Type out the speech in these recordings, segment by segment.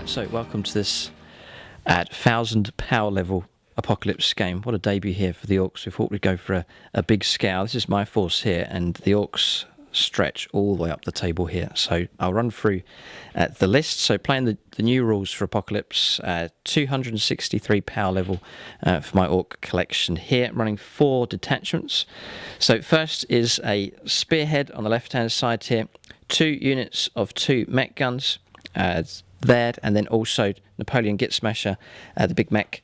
Alright, so welcome to this at 1000 power level Apocalypse game. What a debut here for the Orks. We thought we'd go for a big scale. This is my force here, and the Orks stretch all the way up the table here. So I'll run through the list. So playing the new rules for Apocalypse, 263 power level for my Ork collection here, running 4 detachments. So first is a spearhead on the left hand side here, 2 units of 2 mech guns there, and then also Napoleon Git Smasher, the big mech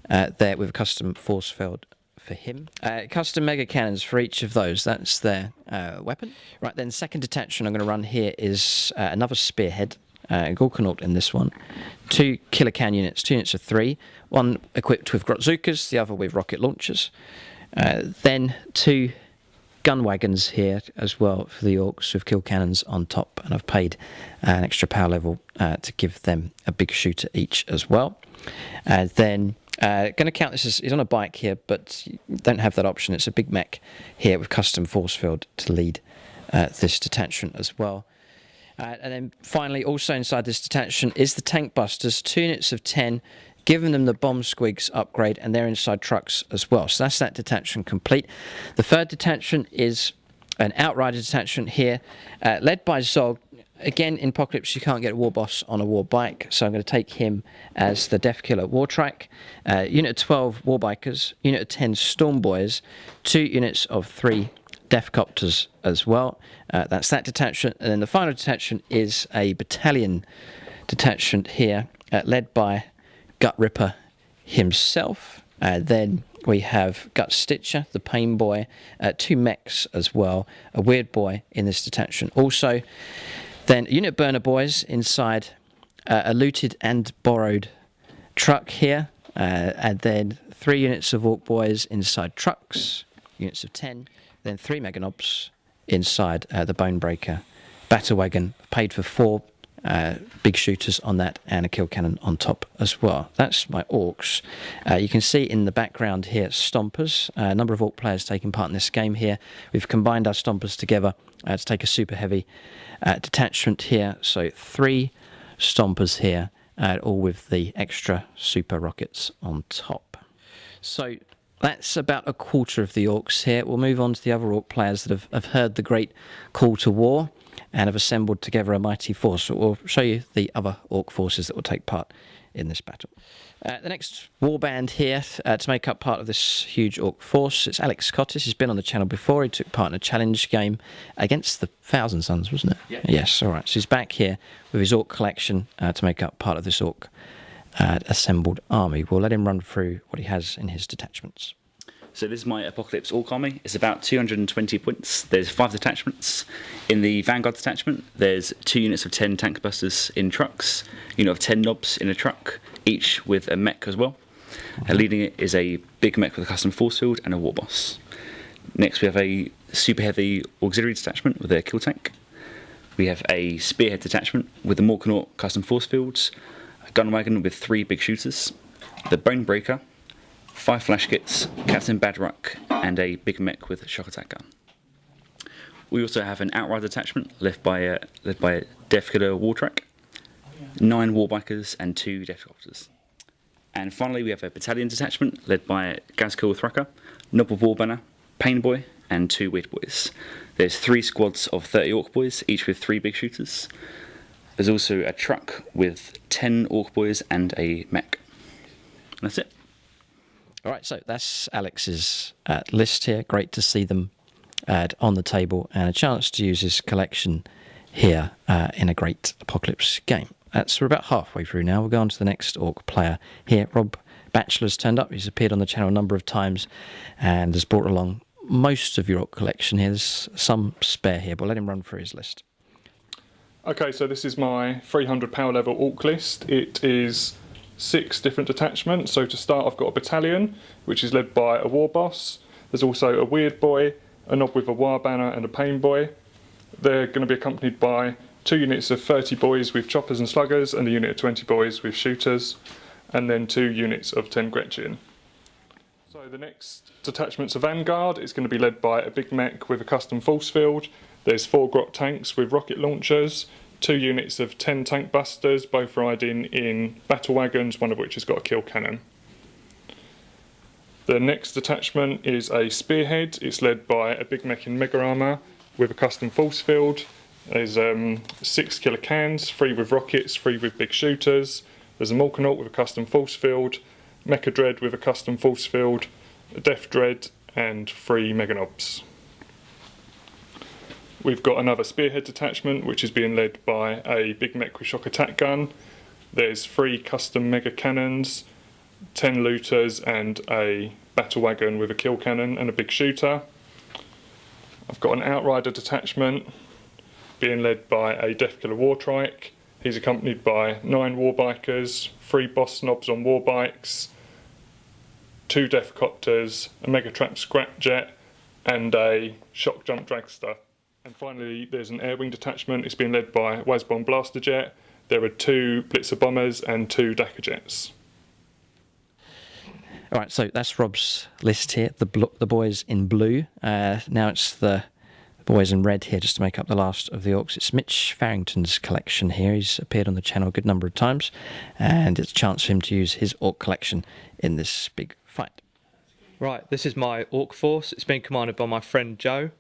there with a custom force field for him. Custom mega cannons for each of those. That's their weapon. Right, then second detachment I'm going to run here is another spearhead, Gorkanaut in this one. 2 killer can units, 2 units of 3. One equipped with Grotzukas, the other with rocket launchers. Then 2 gun wagons here as well for the Orks with kill cannons on top, and I've paid an extra power level to give them a big shooter each as well. Then going to count this as, he's on a bike here, but you don't have that option. It's a big mech here with custom force field to lead this detachment as well. And then finally, also inside this detachment is the tank busters, 2 units of 10, giving them the bomb squigs upgrade, and they're inside trucks as well. So that's that detachment complete. The third detachment is an outrider detachment here, led by Zog. Again, in Apocalypse, you can't get a war boss on a war bike, so I'm going to take him as the Death Killer war track. Unit of 12 war bikers, unit of 10 storm boys, 2 units of 3 death copters as well. That's that detachment. And then the final detachment is a battalion detachment here, led by Gut Ripper himself. Then we have Gut Stitcher, the Pain Boy, 2 mechs as well, a Weird Boy in this detachment also. Then unit Burner Boys inside a looted and borrowed truck here, and then 3 units of Ork Boys inside trucks, units of 10, then 3 Meganobs inside the Bonebreaker battle wagon, paid for 4 big shooters on that and a kill cannon on top as well. That's my Orks. You can see in the background here Stompers, a number of Ork players taking part in this game here. We've combined our Stompers together to take a super heavy detachment here. So 3 Stompers here, all with the extra super rockets on top. So that's about a quarter of the Orks here. We'll move on to the other Ork players that have heard the great call to war and have assembled together a mighty force. So we'll show you the other Ork forces that will take part in this battle. The next warband here to make up part of this huge Ork force, it's Alex Cottis. He's been on the channel before. He took part in a challenge game against the Thousand Sons, wasn't it? Yeah. Yes, all right. So he's back here with his Ork collection to make up part of this Ork assembled army. We'll let him run through what he has in his detachments. So this is my Apocalypse Ork army. It's about 220 points. There's 5 detachments. In the Vanguard detachment, there's 2 units of 10 tank busters in trucks, unit of 10 knobs in a truck, each with a mech as well. Leading it is a big mech with a custom force field and a war boss. Next we have a super heavy auxiliary detachment with a kill tank. We have a spearhead detachment with the Morkanaut custom force fields, a gun wagon with 3 big shooters, the Bonebreaker, 5 flash kits, Captain Badruck, and a big mech with a shock attack gun. We also have an outrider detachment led by a Death Killer war track, 9 warbikers and 2 death copters. And finally we have a battalion detachment led by a Gazkill Thrucker, Noble Warbanner, Pain Boy, and 2 Weird Boys. There's 3 squads of 30 Ork Boys, each with 3 big shooters. There's also a truck with 10 Ork Boys and a mech. And that's it. All right, so that's Alex's list here. Great to see them on the table and a chance to use his collection here in a great Apocalypse game. So we're about halfway through now. We'll go on to the next Ork player here. Rob Batchelor's turned up. He's appeared on the channel a number of times and has brought along most of your Ork collection here. There's some spare here, but let him run through his list. Okay, so this is my 300 power level Ork list. It is 6 different detachments. So to start, I've got a battalion, which is led by a war boss. There's also a Weird Boy, a Knob with a Warbanner, and a Pain Boy. They're going to be accompanied by 2 units of 30 boys with choppers and sluggers, and a unit of 20 boys with shooters, and then 2 units of 10 Gretchen. So the next detachment's a Vanguard. It's going to be led by a big mech with a custom force field. There's 4 Grot tanks with rocket launchers, 2 units of 10 tank busters, both riding in battle wagons, one of which has got a kill cannon. The next detachment is a spearhead. It's led by a big mech in mega armour with a custom force field. There's 6 killer cans, 3 with rockets, 3 with big shooters. There's a Malkanaut with a custom force field, Mecha Dread with a custom force field, a Death Dread, and 3 Meganobs. We've got another spearhead detachment, which is being led by a big mech with shock attack gun. There's 3 custom mega cannons, 10 looters, and a battle wagon with a kill cannon and a big shooter. I've got an outrider detachment being led by a Death Killer War Trike. He's accompanied by 9 warbikers, 3 boss snobs on warbikes, 2 Death Copters, a Megatrap Scrapjet, and a Shock Jump Dragster. And finally, there's an air wing detachment. It's being led by Wazbomb Blaster Jet. There are 2 Blitzer Bombers and 2 Dakar Jets. All right, so that's Rob's list here. The boys in blue. Now it's the boys in red here, just to make up the last of the Orks. It's Mitch Farrington's collection here. He's appeared on the channel a good number of times, and it's a chance for him to use his Ork collection in this big fight. Right, this is my Ork force. It's been commanded by my friend Joe.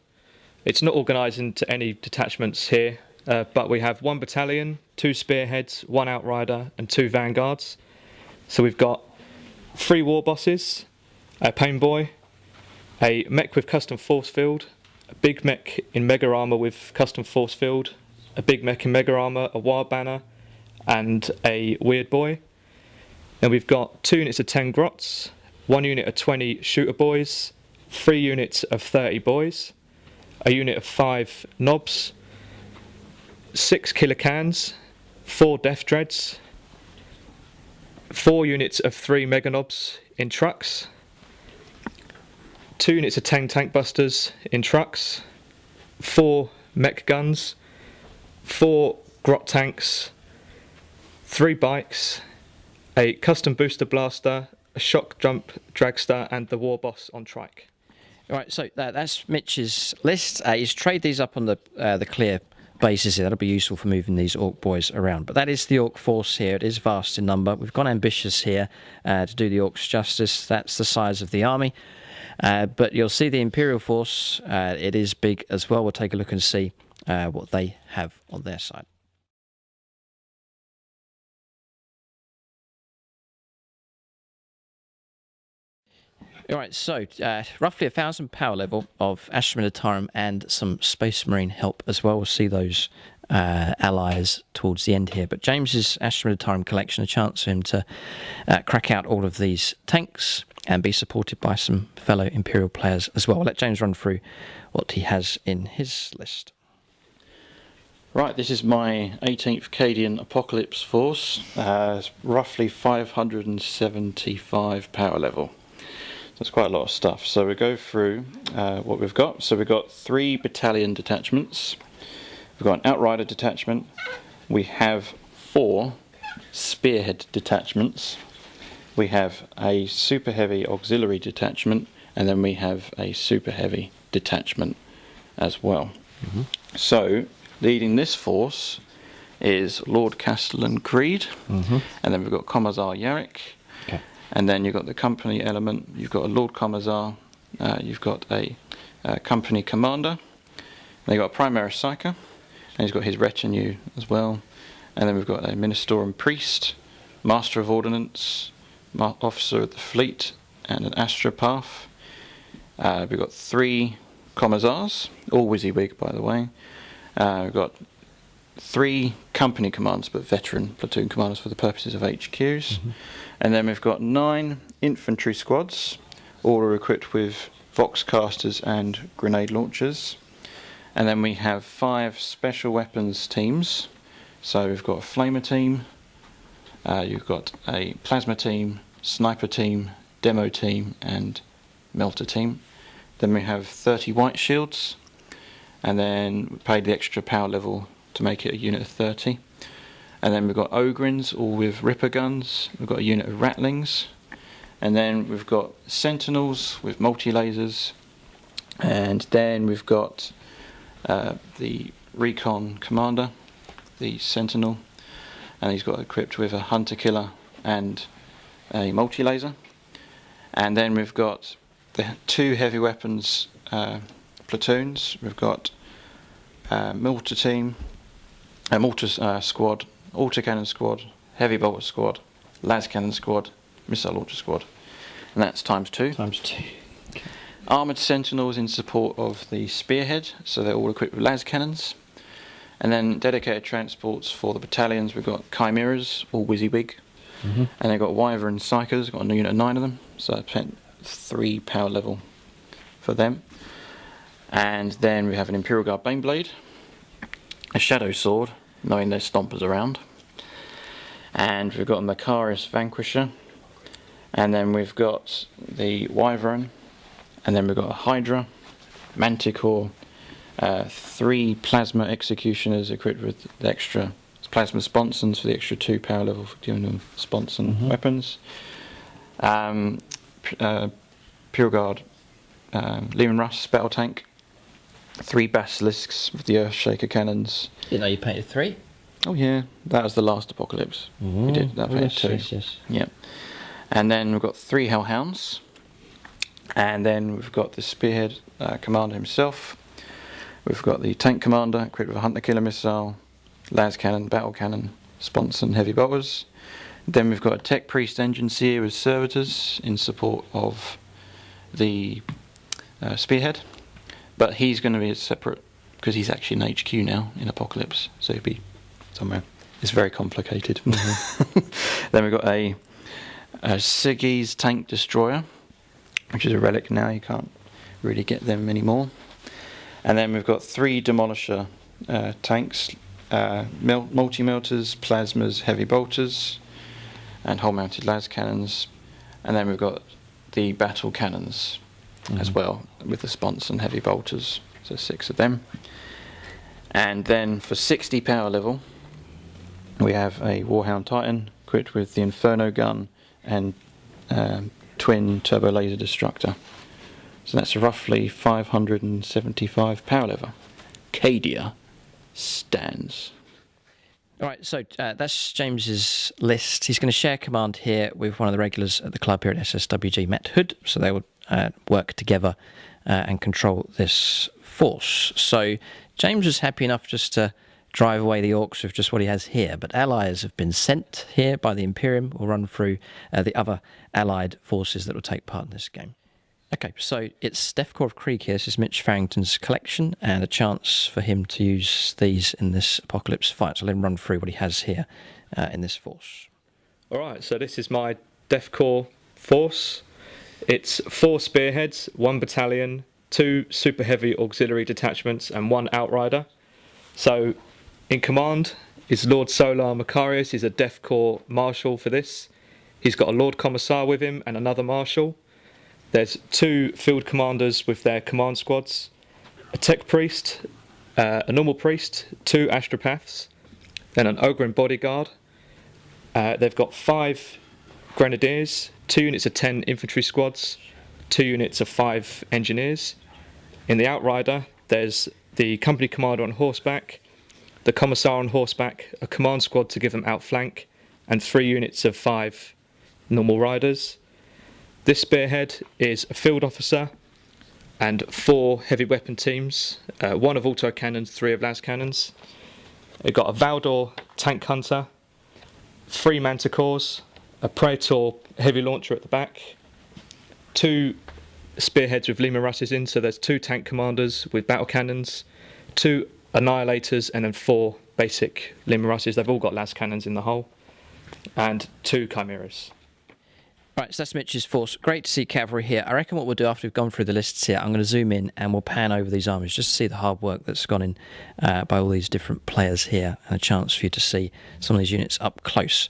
It's not organised into any detachments here, but we have 1 battalion, 2 spearheads, 1 outrider, and 2 vanguards. So we've got 3 war bosses, a pain boy, a mech with custom force field, a big mech in mega armour with custom force field, a big mech in mega armour, a wild banner, and a weird boy. Then we've got 2 units of 10 grots, 1 unit of 20 shooter boys, 3 units of 30 boys, a unit of 5 knobs, 6 killer cans, 4 death dreads, 4 units of 3 mega knobs in trucks, 2 units of 10 tank busters in trucks, 4 mech guns, 4 grot tanks, 3 bikes, a custom booster blaster, a shock jump dragster, and the war boss on trike. All right, so that's Mitch's list. He's trade these up on the clear bases here. That'll be useful for moving these Ork boys around. But that is the Ork force here. It is vast in number. We've gone ambitious here to do the Orks justice. That's the size of the army. But you'll see the Imperial force. It is big as well. We'll take a look and see what they have on their side. All right, so roughly 1,000 power level of Astra Militarum and some Space Marine help as well. We'll see those allies towards the end here. But James's Astra Militarum collection, a chance for him to crack out all of these tanks and be supported by some fellow Imperial players as well. I'll let James run through what he has in his list. Right, this is my 18th Cadian Apocalypse force, roughly 575 power level. That's quite a lot of stuff. So we go through what we've got. So we've got 3 battalion detachments. We've got an outrider detachment. We have 4 spearhead detachments. We have a super heavy auxiliary detachment, and then we have a super heavy detachment as well. Mm-hmm. So leading this force is Lord Castellan Creed, mm-hmm. and then we've got Commissar Yarrick. Okay. And then you've got the company element, you've got a Lord Commissar, you've got a company commander, then you've got a Primaris Psyker, and he's got his retinue as well. And then we've got a Ministorum Priest, Master of Ordnance, Officer of the Fleet, and an Astropath. We've got 3 Commissars, all WYSIWYG by the way. We've got 3 company commanders, but veteran platoon commanders for the purposes of HQs. Mm-hmm. And then we've got 9 infantry squads, all are equipped with Voxcasters and grenade launchers. And then we have 5 special weapons teams. So we've got a flamer team, you've got a plasma team, sniper team, demo team, and melter team. Then we have 30 white shields, and then we paid the extra power level to make it a unit of 30. And then we've got Ogrins, all with Ripper guns. We've got a unit of Ratlings. And then we've got Sentinels with multi-lasers. And then we've got the Recon Commander. the Sentinel, and he's got equipped with a Hunter Killer and a multi-laser. And then we've got the 2 heavy weapons platoons. We've got mortar team, mortar squad, autocannon squad, heavy bolter squad, las cannon squad, missile launcher squad, and that's times 2. Times 2. Armoured Sentinels in support of the spearhead, so they're all equipped with las cannons. And then dedicated transports for the battalions. We've got Chimeras, all WYSIWYG, and they've got Wyvern Psychers, got a unit of 9 of them, so I spent 3 power level for them. And then we have an Imperial Guard Baneblade, a Shadow Sword, knowing there's stompers around, and we've got a Macarius Vanquisher, and then we've got the Wyvern, and then we've got a Hydra, Manticore, 3 Plasma Executioners equipped with the extra Plasma Sponsons for the extra 2 power level for giving them Sponson weapons, Pure Guard Lehman Russ Battle Tank, 3 Basilisks with the Earthshaker cannons. Didn't know you painted 3? Oh yeah, that was the last Apocalypse. We did that. Painted 2. Yes. Yeah. And then we've got 3 Hellhounds, and then we've got the Spearhead Commander himself. We've got the Tank Commander equipped with a Hunter Killer missile, las cannon, battle cannon, sponson, heavy bolters. Then we've got a Tech Priest Engineer with servitors in support of the Spearhead, but he's going to be a separate, because he's actually an HQ now in Apocalypse, so he'll be somewhere. It's very complicated. Then we've got a Siggy's Tank Destroyer, which is a relic now, you can't really get them anymore. And then we've got 3 Demolisher tanks, multi-melters, plasmas, heavy bolters, and hull-mounted las cannons. And then we've got the battle cannons as well, with the spons and heavy bolters, so 6 of them. And then for 60 power level, we have a Warhound Titan equipped with the Inferno gun and twin turbo laser destructor. So that's roughly 575 power level. Cadia stands. All right, so that's James's list. He's going to share command here with one of the regulars at the club here at SSWG, Matt Hood, so they will work together and control this force. So James was happy enough just to drive away the Orks with just what he has here, but allies have been sent here by the Imperium. We'll run through the other allied forces that will take part in this game. Okay, so it's Death Corps of Krieg here. This is Mitch Farrington's collection, and a chance for him to use these in this Apocalypse fight. So let him run through what he has here in this force. Alright, so this is my Death Corps force. It's 4 spearheads, 1 battalion, 2 super heavy auxiliary detachments, and 1 outrider. So in command is Lord Solar Macarius. He's a Death Corps Marshal for this. He's got a Lord Commissar with him and another Marshal. There's 2 field commanders with their command squads, a Tech Priest, a normal Priest, 2 Astropaths, then an Ogren Bodyguard. They've got 5 Grenadiers, 2 units of 10 infantry squads, 2 units of 5 engineers. In the Outrider, there's the company commander on horseback, the Commissar on horseback, a command squad to give them outflank, and 3 units of 5 normal riders. This spearhead is a field officer and 4 heavy weapon teams, 1 of auto cannons, 3 of las cannons. They've got a Valdor tank hunter, 3 manticores, a Praetor heavy launcher at the back, 2 spearheads with Lima Russes in, so there's 2 tank commanders with battle cannons, 2 annihilators, and then 4 basic Lima Russes. They've all got las cannons in the hull, and 2 chimeras. Right, so that's Mitch's force. Great to see cavalry here. I reckon what we'll do after we've gone through the lists here, I'm going to zoom in and we'll pan over these armies just to see the hard work that's gone in by all these different players here, and a chance for you to see some of these units up close.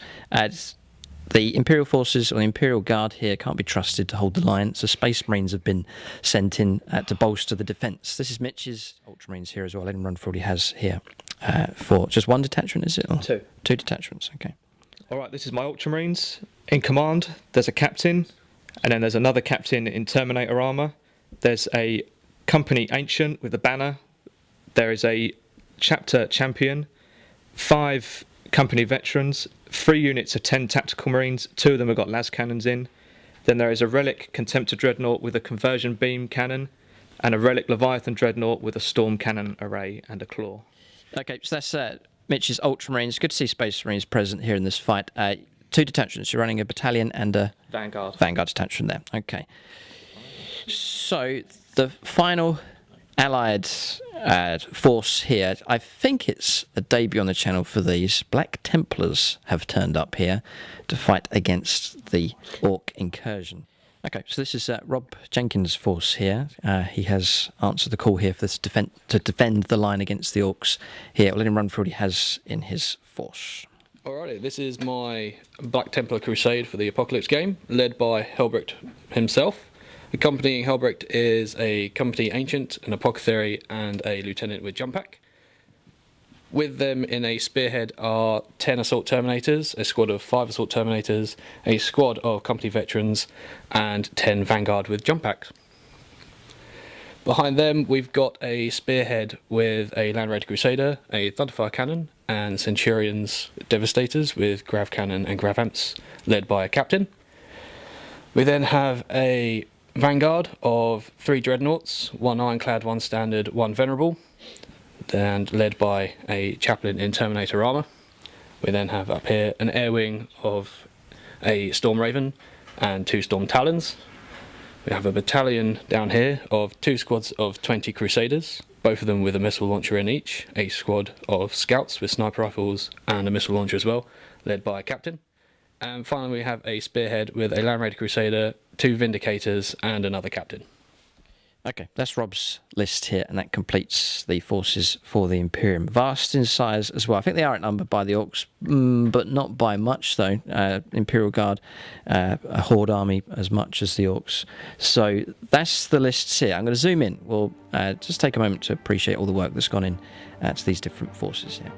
The Imperial forces, or the Imperial Guard here, can't be trusted to hold the line, so Space Marines have been sent in to bolster the defence. This is Mitch's Ultramarines here as well. Let him run for what he has here. For just 1 detachment, is it? Or 2. 2 detachments, okay. Alright, this is my Ultramarines. In command, there's a captain, and then there's another captain in Terminator armour. There's a company ancient with a banner. There is a chapter champion, 5 company veterans, 3 units of 10 tactical marines, 2 of them have got las cannons in. Then there is a relic Contemptor dreadnought with a conversion beam cannon, and a relic Leviathan dreadnought with a storm cannon array and a claw. Okay, so that's Mitch's Ultramarines. Good to see Space Marines present here in this fight. 2 detachments. You're running a battalion and a Vanguard detachment there. Okay. So the final allied force here, I think it's a debut on the channel for these. Black Templars have turned up here to fight against the Ork incursion. Okay, so this is Rob Jenkins' force here. He has answered the call here for this to defend the line against the Orks here. I'll let him run through what he has in his force. Alrighty, this is my Black Templar Crusade for the Apocalypse game, led by Helbrecht himself. Accompanying Helbrecht is a company ancient, an apothecary, and a lieutenant with jump pack. With them in a spearhead are 10 assault terminators, a squad of 5 assault terminators, a squad of company veterans, and 10 vanguard with jump packs. Behind them we've got a spearhead with a Land Raider Crusader, a Thunderfire cannon, and Centurions Devastators with grav cannon and grav amps, led by a captain. We then have a vanguard of 3 dreadnoughts, 1 ironclad, 1 standard, 1 venerable, and led by a chaplain in Terminator armour. We then have up here an air wing of a Storm Raven and 2 Storm Talons. We have a battalion down here of 2 squads of 20 Crusaders, both of them with a missile launcher in each, a squad of scouts with sniper rifles and a missile launcher as well, led by a captain. And finally we have a spearhead with a Land Raider Crusader, 2 Vindicators and another captain. Okay, that's Rob's list here, and that completes the forces for the Imperium. Vast in size as well. I think they are outnumbered by the Orks, but not by much, though. Imperial Guard, a Horde army as much as the Orks. So that's the lists here. I'm going to zoom in. We'll just take a moment to appreciate all the work that's gone in to these different forces here.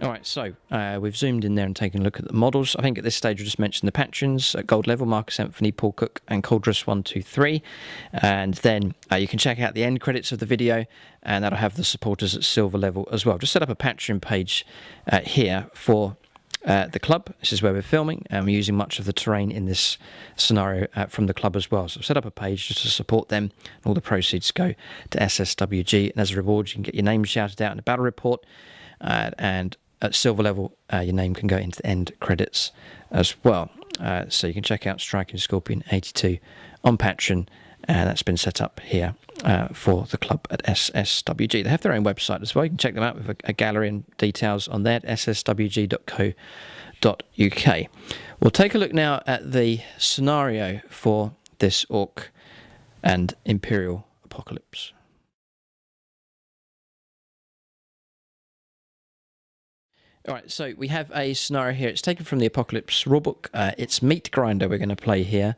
All right, so we've zoomed in there and taken a look at the models. I think at this stage we'll just mention the patrons at gold level: Marcus Anthony, Paul Cook, and Coldress123. And then you can check out the end credits of the video, and that'll have the supporters at silver level as well. Just set up a Patreon page here for the club. This is where we're filming, and we're using much of the terrain in this scenario from the club as well. So set up a page just to support them, and all the proceeds go to SSWG. And as a reward, you can get your name shouted out in the battle report, and at silver level, your name can go into the end credits as well. So you can check out Striking Scorpion 82 on Patreon, and that's been set up here for the club at SSWG. They have their own website as well. You can check them out with a gallery and details on there at sswg.co.uk. We'll take a look now at the scenario for this Orc and Imperial apocalypse. All right, so we have a scenario here. It's taken from the Apocalypse rulebook. It's Meat Grinder we're going to play here.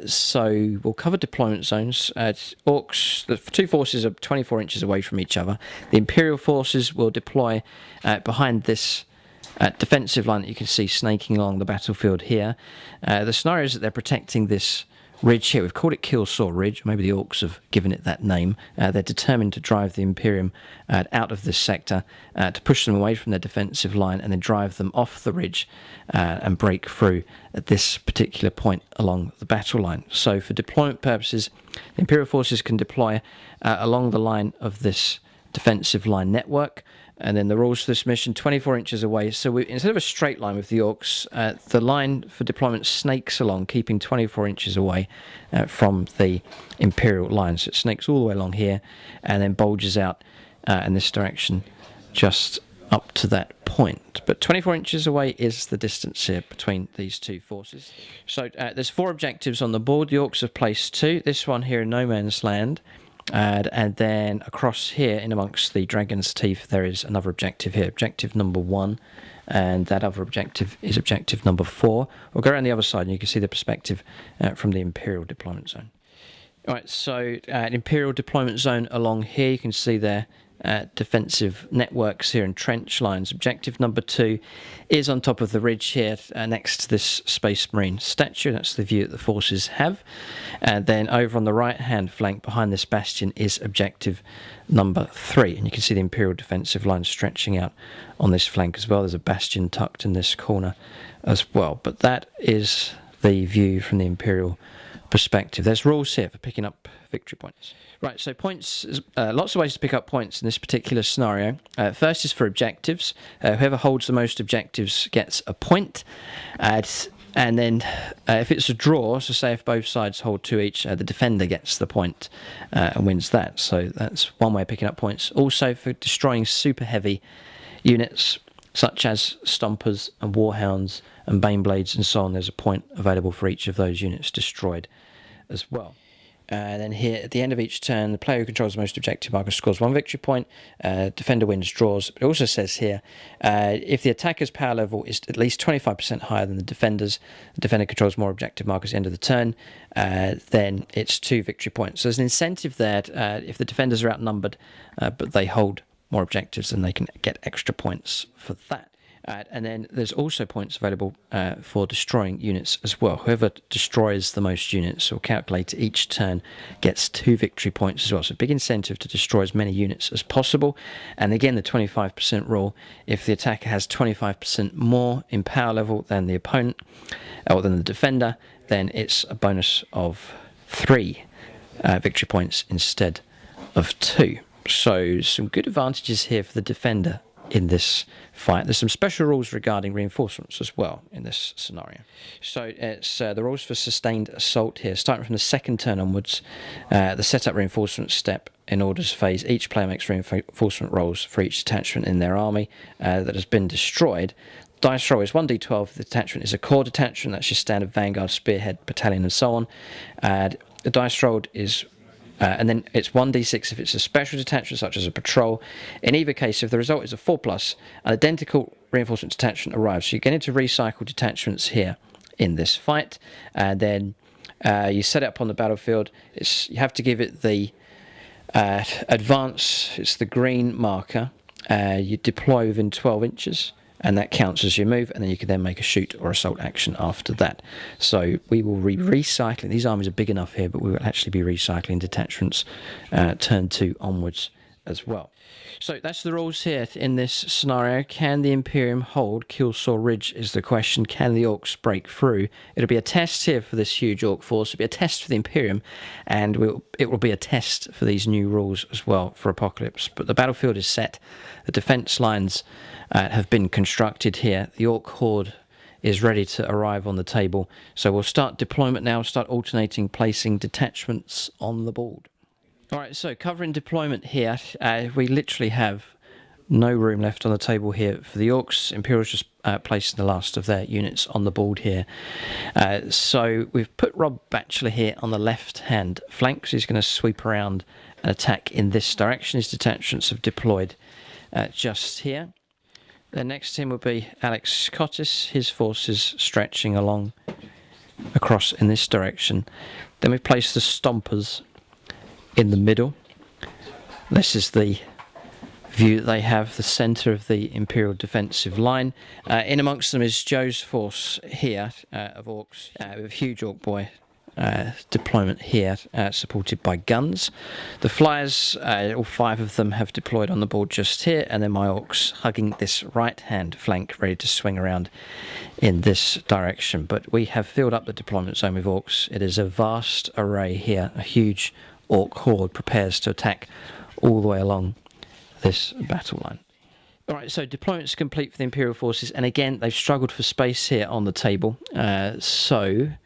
So we'll cover deployment zones. Orcs, the two forces are 24 inches away from each other. The Imperial forces will deploy behind this defensive line that you can see snaking along the battlefield here. The scenario is that they're protecting this ridge here. We've called it Killsaw Ridge. Maybe the Orcs have given it that name. They're determined to drive the Imperium out of this sector, to push them away from their defensive line, and then drive them off the ridge and break through at this particular point along the battle line. So for deployment purposes, the Imperial forces can deploy along the line of this defensive line network. And then the rules for this mission, 24 inches away. So instead of a straight line with the Orcs, the line for deployment snakes along, keeping 24 inches away from the Imperial line. So it snakes all the way along here and then bulges out in this direction just up to that point. But 24 inches away is the distance here between these two forces. So there's 4 objectives on the board. The Orcs have placed 2. This one here in No Man's Land. And then across here in amongst the Dragon's Teeth there is another objective here, objective number 1, and that other objective is objective number 4. We'll go around the other side and you can see the perspective from the Imperial deployment zone. Alright, so an Imperial deployment zone along here, you can see their defensive networks here and trench lines. Objective number 2 is on top of the ridge here next to this Space Marine statue. That's the view that the forces have. And then over on the right hand flank behind this bastion is objective number 3, and you can see the Imperial defensive line stretching out on this flank as well. There's a bastion tucked in this corner as well, but that is the view from the Imperial perspective. There's rules here for picking up victory points. Right, so points, lots of ways to pick up points in this particular scenario. First is for objectives. Whoever holds the most objectives gets a point. And then if it's a draw, so say if both sides hold 2 each, the defender gets the point and wins that. So that's one way of picking up points. Also for destroying super heavy units, such as Stompers and Warhounds and Baneblades and so on, there's a point available for each of those units destroyed as well. And then here at the end of each turn, the player who controls the most objective marker scores 1 victory point. Defender wins, draws. But it also says here, if the attacker's power level is at least 25% higher than the defender controls more objective markers at the end of the turn, then it's 2 victory points. So there's an incentive there. If the defenders are outnumbered, but they hold more objectives, then they can get extra points for that. And then there's also points available for destroying units as well. Whoever destroys the most units or calculate each turn gets 2 victory points as well. So big incentive to destroy as many units as possible. And again, the 25% rule, if the attacker has 25% more in power level than the opponent or than the defender, then it's a bonus of 3 victory points instead of 2. So some good advantages here for the defender in this fight. There's some special rules regarding reinforcements as well in this scenario. So it's the rules for sustained assault here. Starting from the second turn onwards, the setup reinforcement step in orders phase, each player makes reinforcement rolls for each detachment in their army that has been destroyed. Dice roll is 1d12 if the detachment is a core detachment, that's your standard vanguard, spearhead, battalion and so on. The dice rolled is and then it's 1d6 if it's a special detachment such as a patrol. In either case, if the result is a 4+, an identical reinforcement detachment arrives. So you get into recycle detachments here in this fight, and then you set it up on the battlefield. You have to give it the advance, it's the green marker, you deploy within 12 inches, and that counts as your move, and then you can then make a shoot or assault action after that. So we will be recycling. These armies are big enough here, but we will actually be recycling detachments turn 2 onwards as well. So that's the rules here in this scenario. Can the Imperium hold KILLSAW Ridge is the question. Can the Orks break through? It'll be a test here for this huge Ork force. It'll be a test for the Imperium, and it will be a test for these new rules as well for Apocalypse. But the battlefield is set. The defence lines have been constructed here. The Ork horde is ready to arrive on the table. So we'll start deployment now, start alternating, placing detachments on the board. Alright, so covering deployment here, we literally have no room left on the table here for the Orks. Imperial's just placing the last of their units on the board here. So we've put Rob Batchelor here on the left-hand flank, so he's going to sweep around and attack in this direction. His detachments have deployed just here. Then next to him will be Alex Cottis, his forces stretching along across in this direction. Then we've placed the Stompers in the middle. This is the view that they have, the centre of the Imperial defensive line. In amongst them is Joe's force here of Orks, with a huge Ork boy deployment here, supported by guns. The flyers, all 5 of them have deployed on the board just here, and then my Orks hugging this right-hand flank, ready to swing around in this direction. But we have filled up the deployment zone with Orks. It is a vast array here. A huge Ork horde prepares to attack all the way along this battle line. Alright, so deployment's complete for the Imperial forces, and again they've struggled for space here on the table. Liam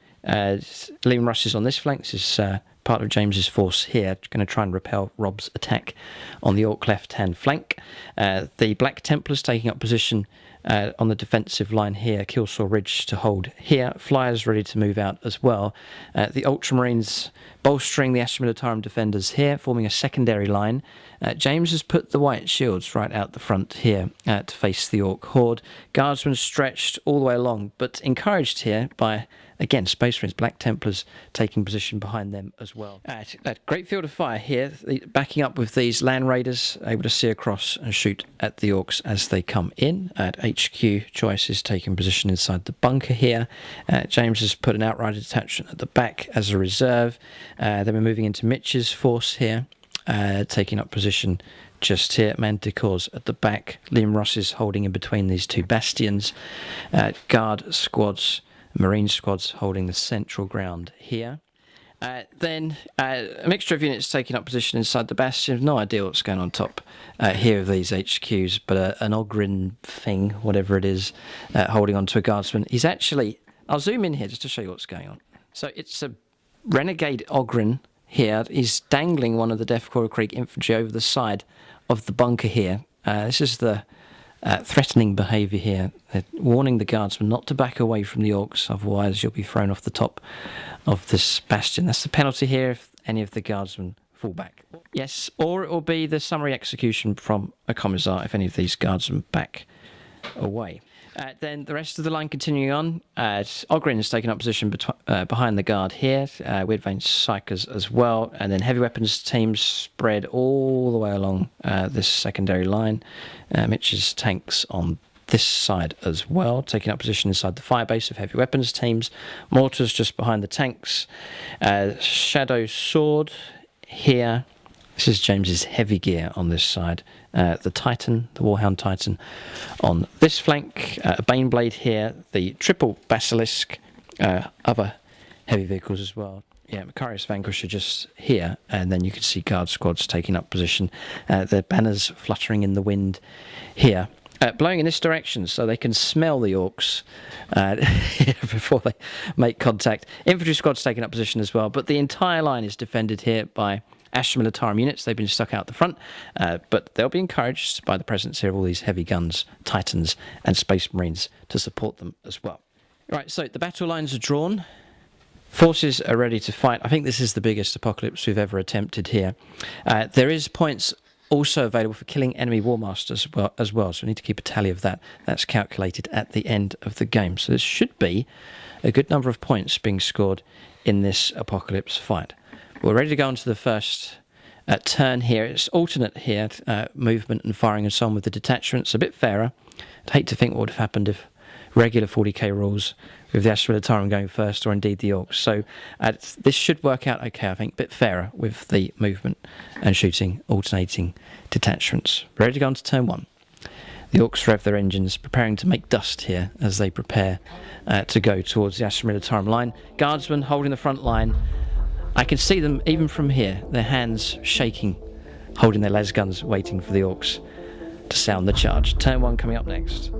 Russ is on this flank. This is part of James's force here, going to try and repel Rob's attack on the Ork left-hand flank. The Black Templars taking up position on the defensive line here, KILLSAW Ridge to hold here. Flyers ready to move out as well. The Ultramarines bolstering the Astra Militarum defenders here, forming a secondary line. James has put the white shields right out the front here to face the Ork horde. Guardsmen stretched all the way along, but encouraged here by, again, Space Marines, Black Templars taking position behind them as well. Great field of fire here, backing up with these Land Raiders, able to see across and shoot at the Orks as they come in. HQ Choice is taking position inside the bunker here. James has put an Outrider detachment at the back as a reserve. Then we're moving into Mitch's force here, taking up position just here. Manticores at the back. Liam Ross is holding in between these 2 bastions. Guard squads, Marine squads holding the central ground here. Then a mixture of units taking up position inside the bastion. No idea what's going on top here of these HQs, but an Ogrin thing, whatever it is, holding on to a guardsman. He's actually, I'll zoom in here just to show you what's going on. So it's a renegade Ogrin here. He's dangling one of the Death Coil Creek infantry over the side of the bunker here. This is the threatening behaviour here. They're warning the guardsmen not to back away from the Orks, otherwise you'll be thrown off the top of this bastion. That's the penalty here if any of the guardsmen fall back. Yes, or it will be the summary execution from a commissar if any of these guardsmen back away. Then the rest of the line continuing on. Ogrin is taking up position behind the guard here. Weird Vein Psychers as well. And then heavy weapons teams spread all the way along this secondary line. Mitch's tanks on this side as well, taking up position inside the firebase of heavy weapons teams. Mortars just behind the tanks. Shadow Sword here. This is James's heavy gear on this side. The Titan, the Warhound Titan on this flank. A Baneblade here. The triple Basilisk. Other heavy vehicles as well. Yeah, Macarius Vanquisher just here. And then you can see guard squads taking up position. The banners fluttering in the wind here. Blowing in this direction so they can smell the Orks before they make contact. Infantry squads taking up position as well. But the entire line is defended here by Astra Militarum units. They've been stuck out the front, but they'll be encouraged by the presence here of all these heavy guns, Titans and Space Marines to support them as well. Right, so the battle lines are drawn. Forces are ready to fight. I think this is the biggest apocalypse we've ever attempted here. There is points also available for killing enemy War Masters as well, so we need to keep a tally of that. That's calculated at the end of the game. So there should be a good number of points being scored in this apocalypse fight. We're ready to go on to the first turn here. It's alternate here, movement and firing and so on with the detachments. A bit fairer. I'd hate to think what would have happened if regular 40k rules with the Astra Militarum going first, or indeed the Orks. So this should work out okay, I think. A bit fairer with the movement and shooting alternating detachments. Ready to go on to turn 1. The Orks rev their engines, preparing to make dust here as they prepare to go towards the Astra Militarum line. Guardsmen holding the front line. I can see them even from here, their hands shaking, holding their las guns, waiting for the Orks to sound the charge. Turn 1 coming up next.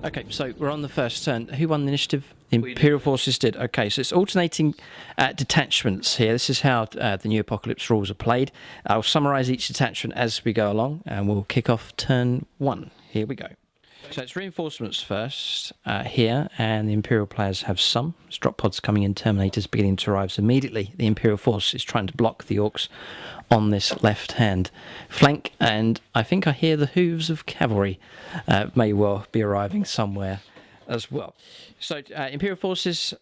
Okay, so we're on the first turn. Who won the initiative? The Imperial forces did. Okay, so it's alternating detachments here. This is how the new Apocalypse rules are played. I'll summarise each detachment as we go along, and we'll kick off turn 1. Here we go. So it's reinforcements first here, and the Imperial players have some. It's drop pods coming in, Terminators beginning to arrive. So immediately the Imperial force is trying to block the Orks on this left-hand flank, and I think I hear the hooves of cavalry may well be arriving somewhere as well. So Imperial forces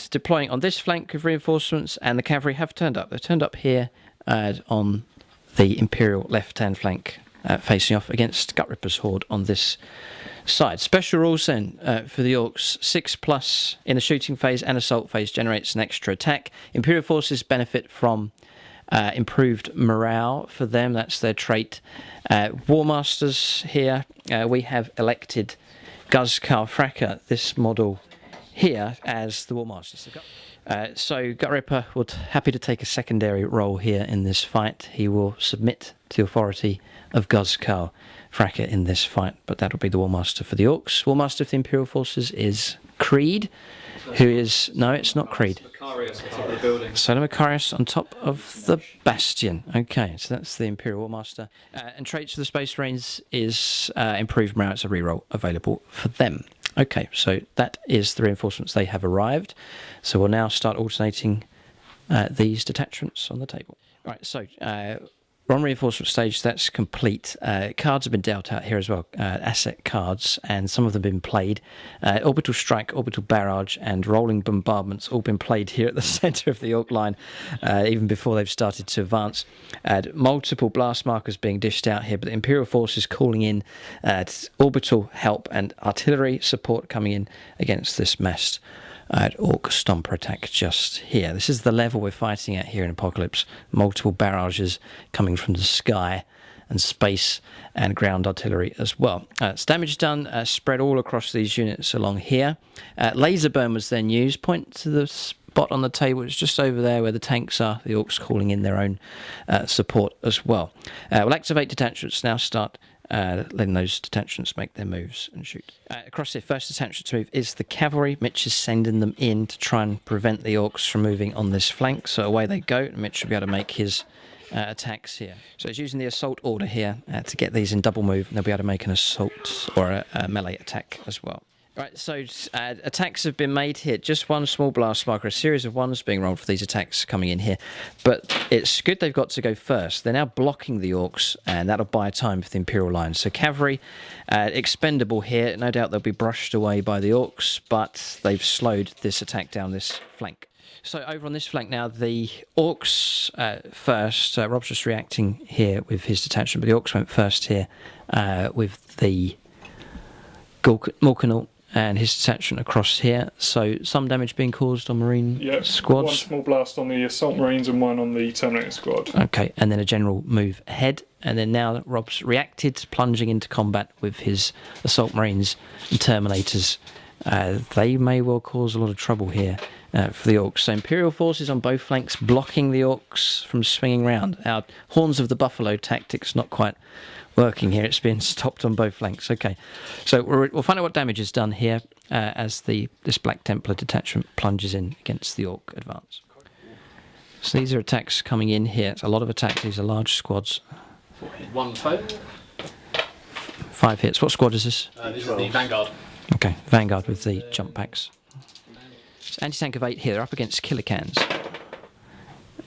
deploying on this flank of reinforcements, and the cavalry have turned up. They've turned up here on the Imperial left-hand flank, facing off against Gutripper's horde on this side. Special rules then for the Orks: 6+ in the shooting phase and assault phase generates an extra attack. Imperial forces benefit from improved morale for them. That's their trait. War Masters here, we have elected Guz Karl Fracker. This model here as the War Master. So Gut Ripper would happy to take a secondary role here in this fight. He will submit to the authority of Guzkal Fracker in this fight, but that'll be the War Master for the Orks. War Master of the Imperial Forces is Creed, who is... No, it's not Creed. Solar Macarius on top of the Bastion. Okay, so that's the Imperial War Master. And traits for the Space Marines is improved morale. It's a reroll available for them. Okay, so that is the reinforcements. They have arrived. So we'll now start alternating these detachments on the table. Right, so we're on reinforcement stage. That's complete. Cards have been dealt out here as well, asset cards, and some of them have been played. Orbital Strike, Orbital Barrage, and Rolling Bombardments all been played here at the centre of the Ork line, even before they've started to advance. Multiple blast markers being dished out here, but the Imperial forces calling in orbital help and artillery support coming in against this mess. Ork Stomper attack just here. This is the level we're fighting at here in Apocalypse. Multiple barrages coming from the sky and space and ground artillery as well. It's damage done, spread all across these units along here. Laser burn was then used. Point to the spot on the table. It's just over there where the tanks are. The Orks calling in their own support as well. We'll activate detachments now. Start letting those detachments make their moves and shoot. Across here, first detachment to move is the cavalry. Mitch is sending them in to try and prevent the Orks from moving on this flank. So away they go, and Mitch will be able to make his attacks here. So it's using the assault order here to get these in double move, and they'll be able to make an assault or a melee attack as well. Right, so attacks have been made here. Just one small blast marker, a series of ones being rolled for these attacks coming in here. But it's good they've got to go first. They're now blocking the Orks, and that'll buy time for the Imperial line. So cavalry, expendable here. No doubt they'll be brushed away by the Orks, but they've slowed this attack down this flank. So over on this flank now, the Orks first. Rob's just reacting here with his detachment, but the Orks went first here with the Morkanal and his detachment across here. So some damage being caused on Marine squads. One small blast on the Assault Marines and one on the Terminator squad. Okay, and then a general move ahead. And then now that Rob's reacted, plunging into combat with his Assault Marines and Terminators. They may well cause a lot of trouble here for the Orks. So Imperial forces on both flanks blocking the Orks from swinging round. Our Horns of the Buffalo tactics not quite working here. It's been stopped on both flanks. Okay, so we'll find out what damage is done here as this Black Templar detachment plunges in against the Ork advance. So these are attacks coming in here. It's a lot of attacks. These are large squads. 1 foe. 5 hits. What squad is this? This is the Vanguard. Okay, Vanguard with the jump packs. It's anti-tank of 8 here. They're up against killer cans.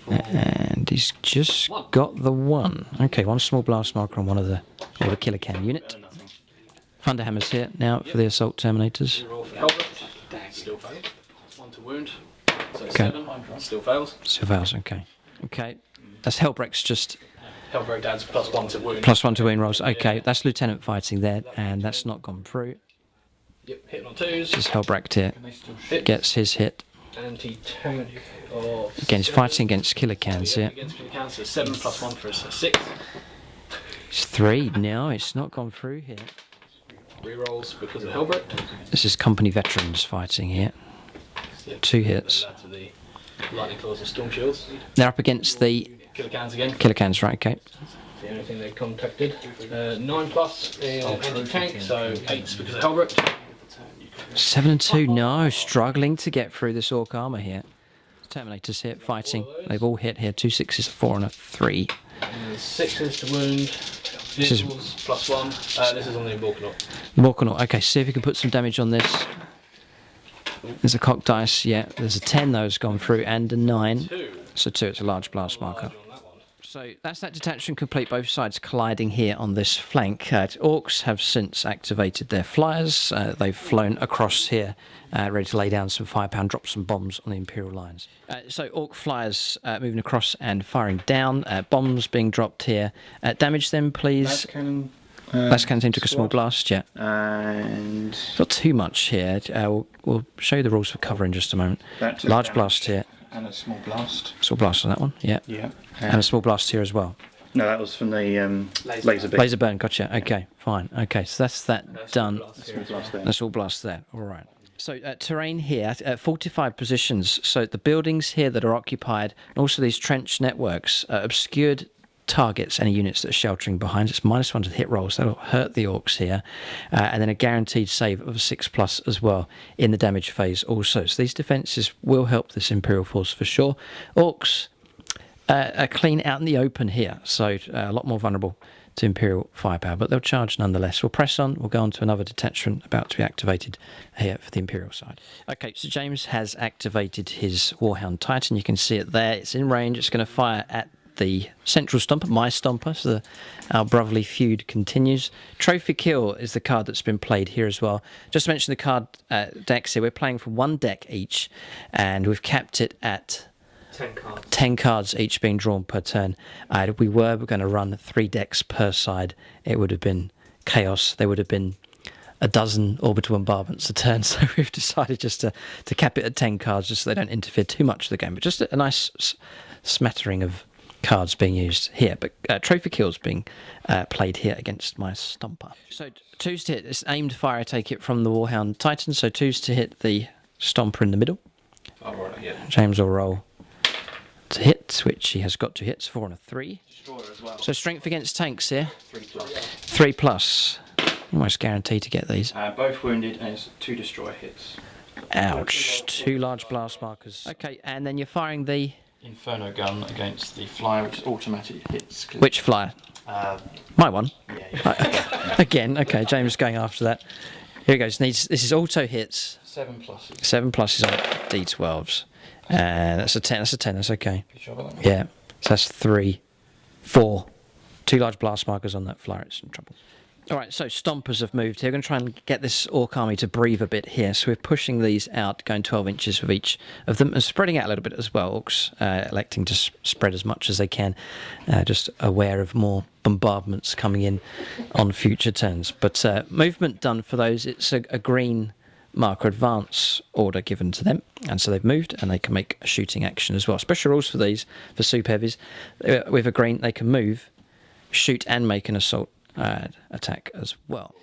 And he's just got the 1. Okay, one small blast marker on one of the killer can unit. Thunderhammers here now for the assault terminators. Roll for Helbert. Still fails. 1 to wound. So Okay. 7. Still fails. Still fails, okay. Okay, that's Hellbrecht's just Helbrecht adds +1 to wound. +1 to wound rolls. Okay, that's Lieutenant fighting there, and that's not gone through. Yep, hitting on 2s. This is Hellbrecht here. Gets his hit. Anti-tank of... Again, he's fighting against killer cans here. Against killer cans, so 7 +1 for us, so 6. It's 3. No, it's not gone through here. Rerolls because of Helbrecht. This is company veterans fighting here. Yep. 2 hits. Add to the lightning claws and storm shields. They're up against the Killer cans again. killer cans, right? Okay. The only thing they contacted. 9+ in anti-tank, so 8 because of Helbrecht. 7 and 2. No, struggling to get through this Ork armour here. Terminators here fighting. They've all hit here. 2 6s, a 4 and a 3. And 6s to wound. This is- Vehicles +1. This is on the Morkanal. Morkanal. Okay, see if we can put some damage on this. There's a cock dice. Yeah, there's a 10 though has gone through and a 9. 2. So 2. It's a large blast marker. On that one. So that's that detachment complete, both sides colliding here on this flank. Orks have since activated their flyers. They've flown across here, ready to lay down some firepower, drop some bombs on the Imperial lines. So Ork flyers moving across and firing down. Bombs being dropped here. Damage them, please. Last cannon team took a small blast, yeah. And Not too much here. We'll show you the rules for cover in just a moment. that took Large damage. blast here. And a small blast. Small blast on that one, yeah. Yeah. And a small blast here as well. No, that was from the laser beam. Laser burn, gotcha. Okay, fine. Okay, so that's that done. Small blast there. That's all blast there. All right. So terrain here, fortified positions. So the buildings here that are occupied, and also these trench networks, obscured targets, any units that are sheltering behind. It's -1 to hit rolls. That'll hurt the Orks here. And then a guaranteed save of a 6+ as well in the damage phase also. So these defences will help this Imperial force for sure. Orks are clean out in the open here, so a lot more vulnerable to Imperial firepower, but they'll charge nonetheless. We'll press on. We'll go on to another detachment about to be activated here for the Imperial side. Okay, so James has activated his Warhound Titan. You can see it there. It's in range. It's going to fire at the central stomper, my stomper, so our brotherly feud continues. Trophy Kill is the card that's been played here as well. Just to mention the card decks here, we're playing from 1 deck each, and we've capped it at 10 cards. 10 cards each being drawn per turn. We were going to run 3 decks per side. It would have been chaos. There would have been a dozen orbital bombardments a turn, so we've decided just to cap it at 10 cards just so they don't interfere too much with the game. But just a nice smattering of cards being used here. But Trophy Kills being played here against my Stomper. So 2s to hit. It's aimed fire. I take it from the Warhound Titan. So 2s to hit the Stomper in the middle. Oh, right, yeah. James will roll to hit, which he has got 2 hits, 4 and a 3. Destroyer as well. So strength against tanks here, 3+. 3+. Almost guaranteed to get these. Both wounded, and it's 2 destroyer hits. Ouch. 2 large blast markers. Okay, and then you're firing the... Inferno gun against the flyer, which is automatic hits. Which flyer? My one? Yeah. Again, okay, James is going after that. Here he goes. This is auto hits. 7+. 7+ is on D12s. And that's a 10. That's a 10. That's okay. Good job of that. Yeah. So that's 3, 4. 2 large blast markers on that flyer. It's in trouble. All right, so Stompers have moved here. We're going to try and get this Ork army to breathe a bit here. So we're pushing these out, going 12 inches with each of them, and spreading out a little bit as well. Orks electing to spread as much as they can, just aware of more bombardments coming in on future turns. But movement done for those. It's a green marker advance order given to them, and so they've moved and they can make a shooting action as well. Special rules for these, for super heavies. With a green, they can move, shoot, and make an assault attack as well.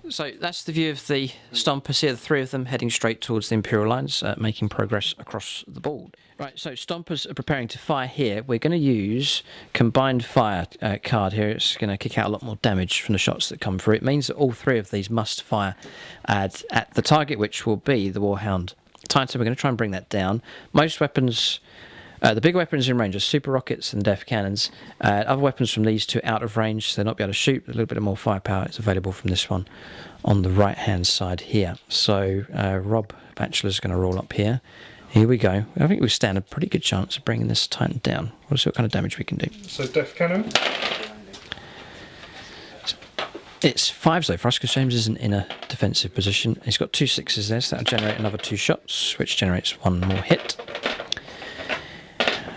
So that's the view of the Stompers here, the 3 of them heading straight towards the Imperial lines, making progress across the board. Right, so Stompers are preparing to fire here. We're going to use Combined Fire card here. It's going to kick out a lot more damage from the shots that come through. It means that all 3 of these must fire at the target, which will be the Warhound Titan. We're going to try and bring that down. Most weapons... the big weapons in range are super rockets and def cannons. Other weapons from these 2 out of range, so they'll not be able to shoot. A little bit more firepower is available from this one on the right-hand side here. So Rob Batchelor's going to roll up here. Here we go. I think we stand a pretty good chance of bringing this Titan down. We'll see what kind of damage we can do. So def cannon. It's 5s though for us because James isn't in a defensive position. He's got 2 6s there, so that'll generate another 2 shots, which generates 1 more hit.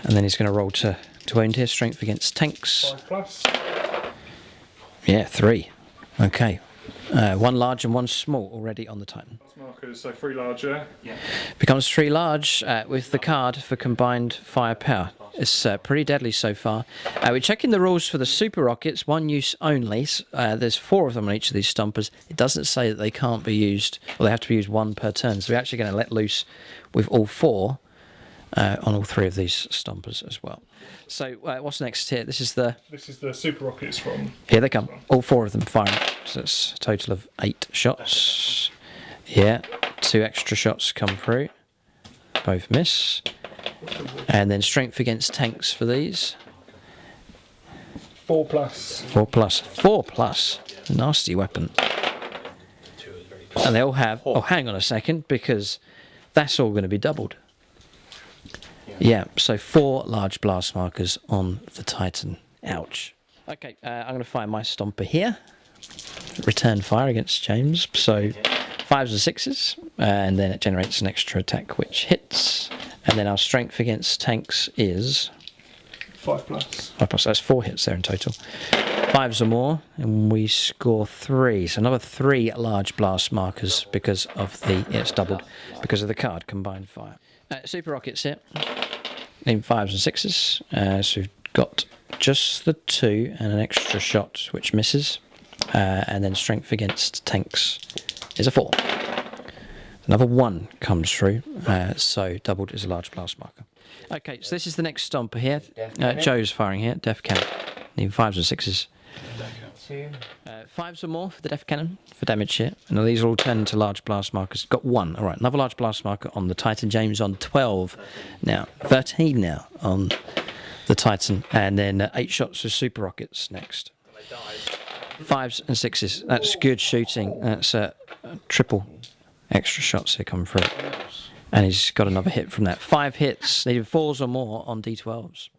And then he's going to roll to wound here. Strength against tanks. 5+. Yeah, 3. Okay. 1 large and 1 small already on the Titan. Markers, so 3 larger. Yeah. Becomes 3 large with the card for combined firepower. It's pretty deadly so far. We're checking the rules for the super rockets, 1 use only. There's 4 of them on each of these Stompers. It doesn't say that they can't be used, or they have to be used 1 per turn. So we're actually going to let loose with all 4 on all 3 of these Stompers as well. So what's next here? This is the super rockets from... Here they come. All 4 of them firing. So it's a total of 8 shots. Yeah, 2 extra shots come through. Both miss. And then strength against tanks for these. 4+. 4+. Nasty weapon. And they all have... Oh, hang on a second, because that's all going to be doubled. Yeah, so 4 large blast markers on the Titan. Ouch. Okay, I'm going to fire my Stomper here. Return fire against James. So 5s and 6s, and then it generates an extra attack which hits. And then our strength against tanks is 5+. 5+. That's 4 hits there in total. 5s or more, and we score 3. So another 3 large blast markers because of the... Yeah, it's doubled because of the card, Combined Fire. Super rockets here. In 5s and 6s. So we've got just the 2 and an extra shot which misses. And then strength against tanks is a 4. Another 1 comes through, so doubled is a large blast marker. Okay, so this is the next stomper here. Joe's firing here, def cannon. Need 5s and 6s. 5s or more for the def cannon for damage here. And these are all turned into large blast markers. Got 1. All right, another large blast marker on the Titan. James on 12 now. 13 now on the Titan. And then 8 shots with super rockets next. 5s and 6s. That's good shooting. That's triple extra shots here coming through. And he's got another hit from that. 5 hits. Needed 4s or more on D12s.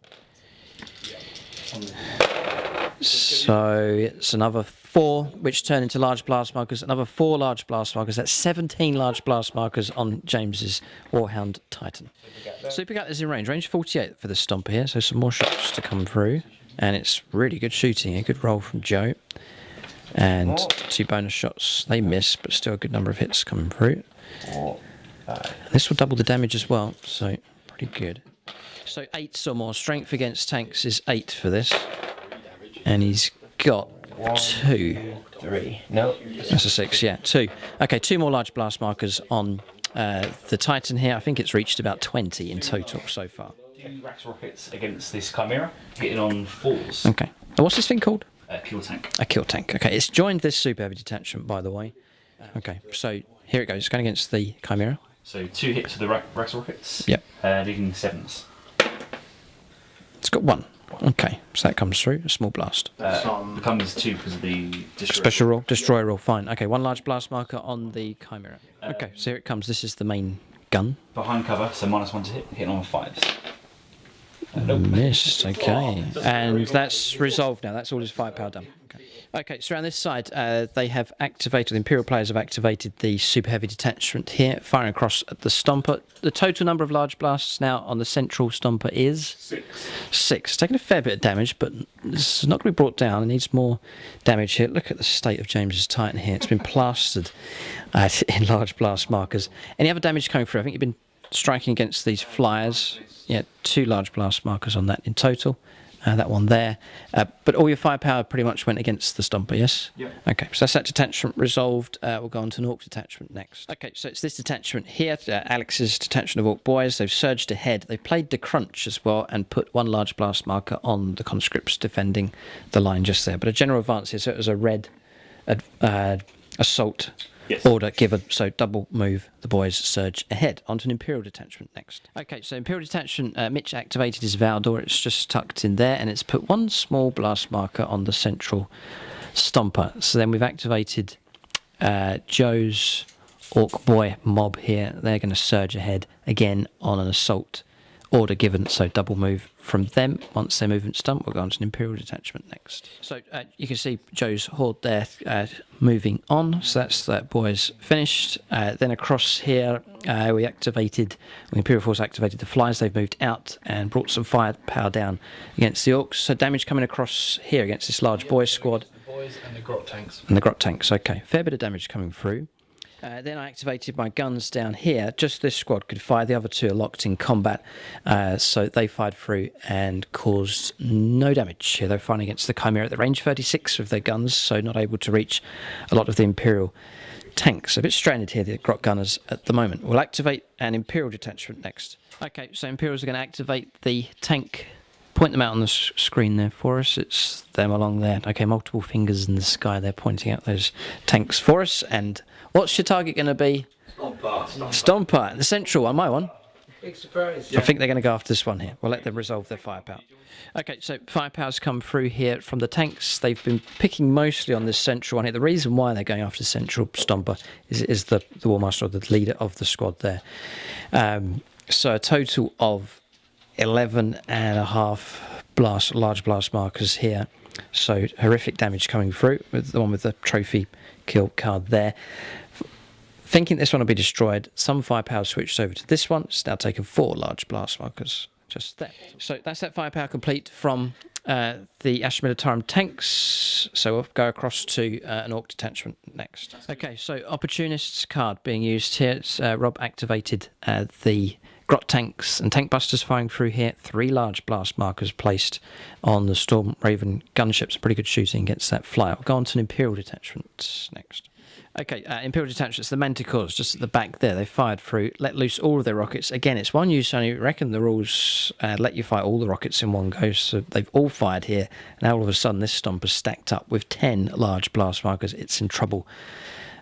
So it's another 4, which turn into large blast markers. Another 4 large blast markers. That's 17 large blast markers on James's Warhound Titan. Super Gat is in range. Range 48 for the stomper here. So some more shots to come through. And it's really good shooting. A good roll from Joe. And 2 bonus shots. They miss, but still a good number of hits coming through. This will double the damage as well. So pretty good. So 8s or more. Strength against tanks is 8 for this. And he's got 2. 3. No. That's a 6, yeah, 2. Okay, 2 more large blast markers on the Titan here. I think it's reached about 20 in total so far. 2 Rax rockets against this Chimera, hitting on 4s. Okay. Now, what's this thing called? A kill tank. A kill tank. Okay, it's joined this super heavy detachment, by the way. Okay, so here it goes. It's going against the Chimera. So 2 hits with the Rax rockets. Yep. Leading 7s. It's got 1. Okay, so that comes through. A small blast. Becomes 2 because of the Special roll. Destroy roll. Fine. Okay, 1 large blast marker on the Chimera. Okay, so here it comes. This is the main gun. Behind cover, so -1 to hit, hitting on 5s. Missed, okay. And that's resolved now. That's all his firepower done. Okay, so around this side, they have activated, the Imperial players have activated the super heavy detachment here, firing across at the stomper. The total number of large blasts now on the central stomper is? 6. Taking a fair bit of damage, but it's not going to be brought down. It needs more damage here. Look at the state of James's Titan here. It's been plastered in large blast markers. Any other damage coming through? I think you've been striking against these flyers. Yeah, 2 large blast markers on that in total. That one there. But all your firepower pretty much went against the stomper, yes? Yeah. Okay, so that's that detachment resolved. We'll go on to an Orc detachment next. Okay, so it's this detachment here, Alex's detachment of Orc boys. They've surged ahead. They played the crunch as well and put 1 large blast marker on the conscripts defending the line just there. But a general advance here, so it was a red assault. Yes. Order given, so double move, the boys surge ahead. Onto an Imperial detachment next. Okay, so Imperial detachment, Mitch activated his Valdor, it's just tucked in there, and it's put 1 small blast marker on the central stomper. So then we've activated Joe's Orc boy mob here. They're going to surge ahead again on an assault. Order given, so double move from them. Once their movement's done, we'll go on to an Imperial detachment next. So you can see Joe's horde there moving on. So that's that boys finished. Then across here, the Imperial force activated the flyers. They've moved out and brought some firepower down against the Orks. So damage coming across here against this large boys squad. The boys and the grot tanks. And the grot tanks, okay. Fair bit of damage coming through. Then I activated my guns down here. Just this squad could fire. The other 2 are locked in combat. So they fired through and caused no damage. Here they're firing against the Chimera at the range 36 of their guns, so not able to reach a lot of the Imperial tanks. A bit stranded here, the grot gunners at the moment. We'll activate an Imperial detachment next. Okay, so Imperials are going to activate the tank. Point them out on the screen there for us. It's them along there. Okay, multiple fingers in the sky. They're pointing out those tanks for us. And what's your target going to be? Stomper. The central one, my one. Big surprise. I think they're going to go after this one here. We'll let them resolve their firepower. Okay, so firepower's come through here from the tanks. They've been picking mostly on this central one here. The reason why they're going after the central stomper is the War Master, or the leader of the squad there. So a total of 11.5 large blast markers here. So horrific damage coming through with the one with the trophy kill card there. Thinking this one will be destroyed, some firepower switched over to this one. It's now taken 4 large blast markers just there. So that's that firepower complete from the Astra Militarum tanks. So we'll go across to an Orc detachment next. Okay, so Opportunists card being used here. It's, Rob activated the grot tanks and tank busters firing through here. 3 large blast markers placed on the Storm Raven gunships. Pretty good shooting against that flyer. We'll go on to an Imperial detachment next. Okay, Imperial detachments, the Manticores, just at the back there, they fired through, let loose all of their rockets. Again, it's one use only. Reckon the rules let you fire all the rockets in one go, so they've all fired here. Now all of a sudden, this Stomper's stacked up with 10 large blast markers. It's in trouble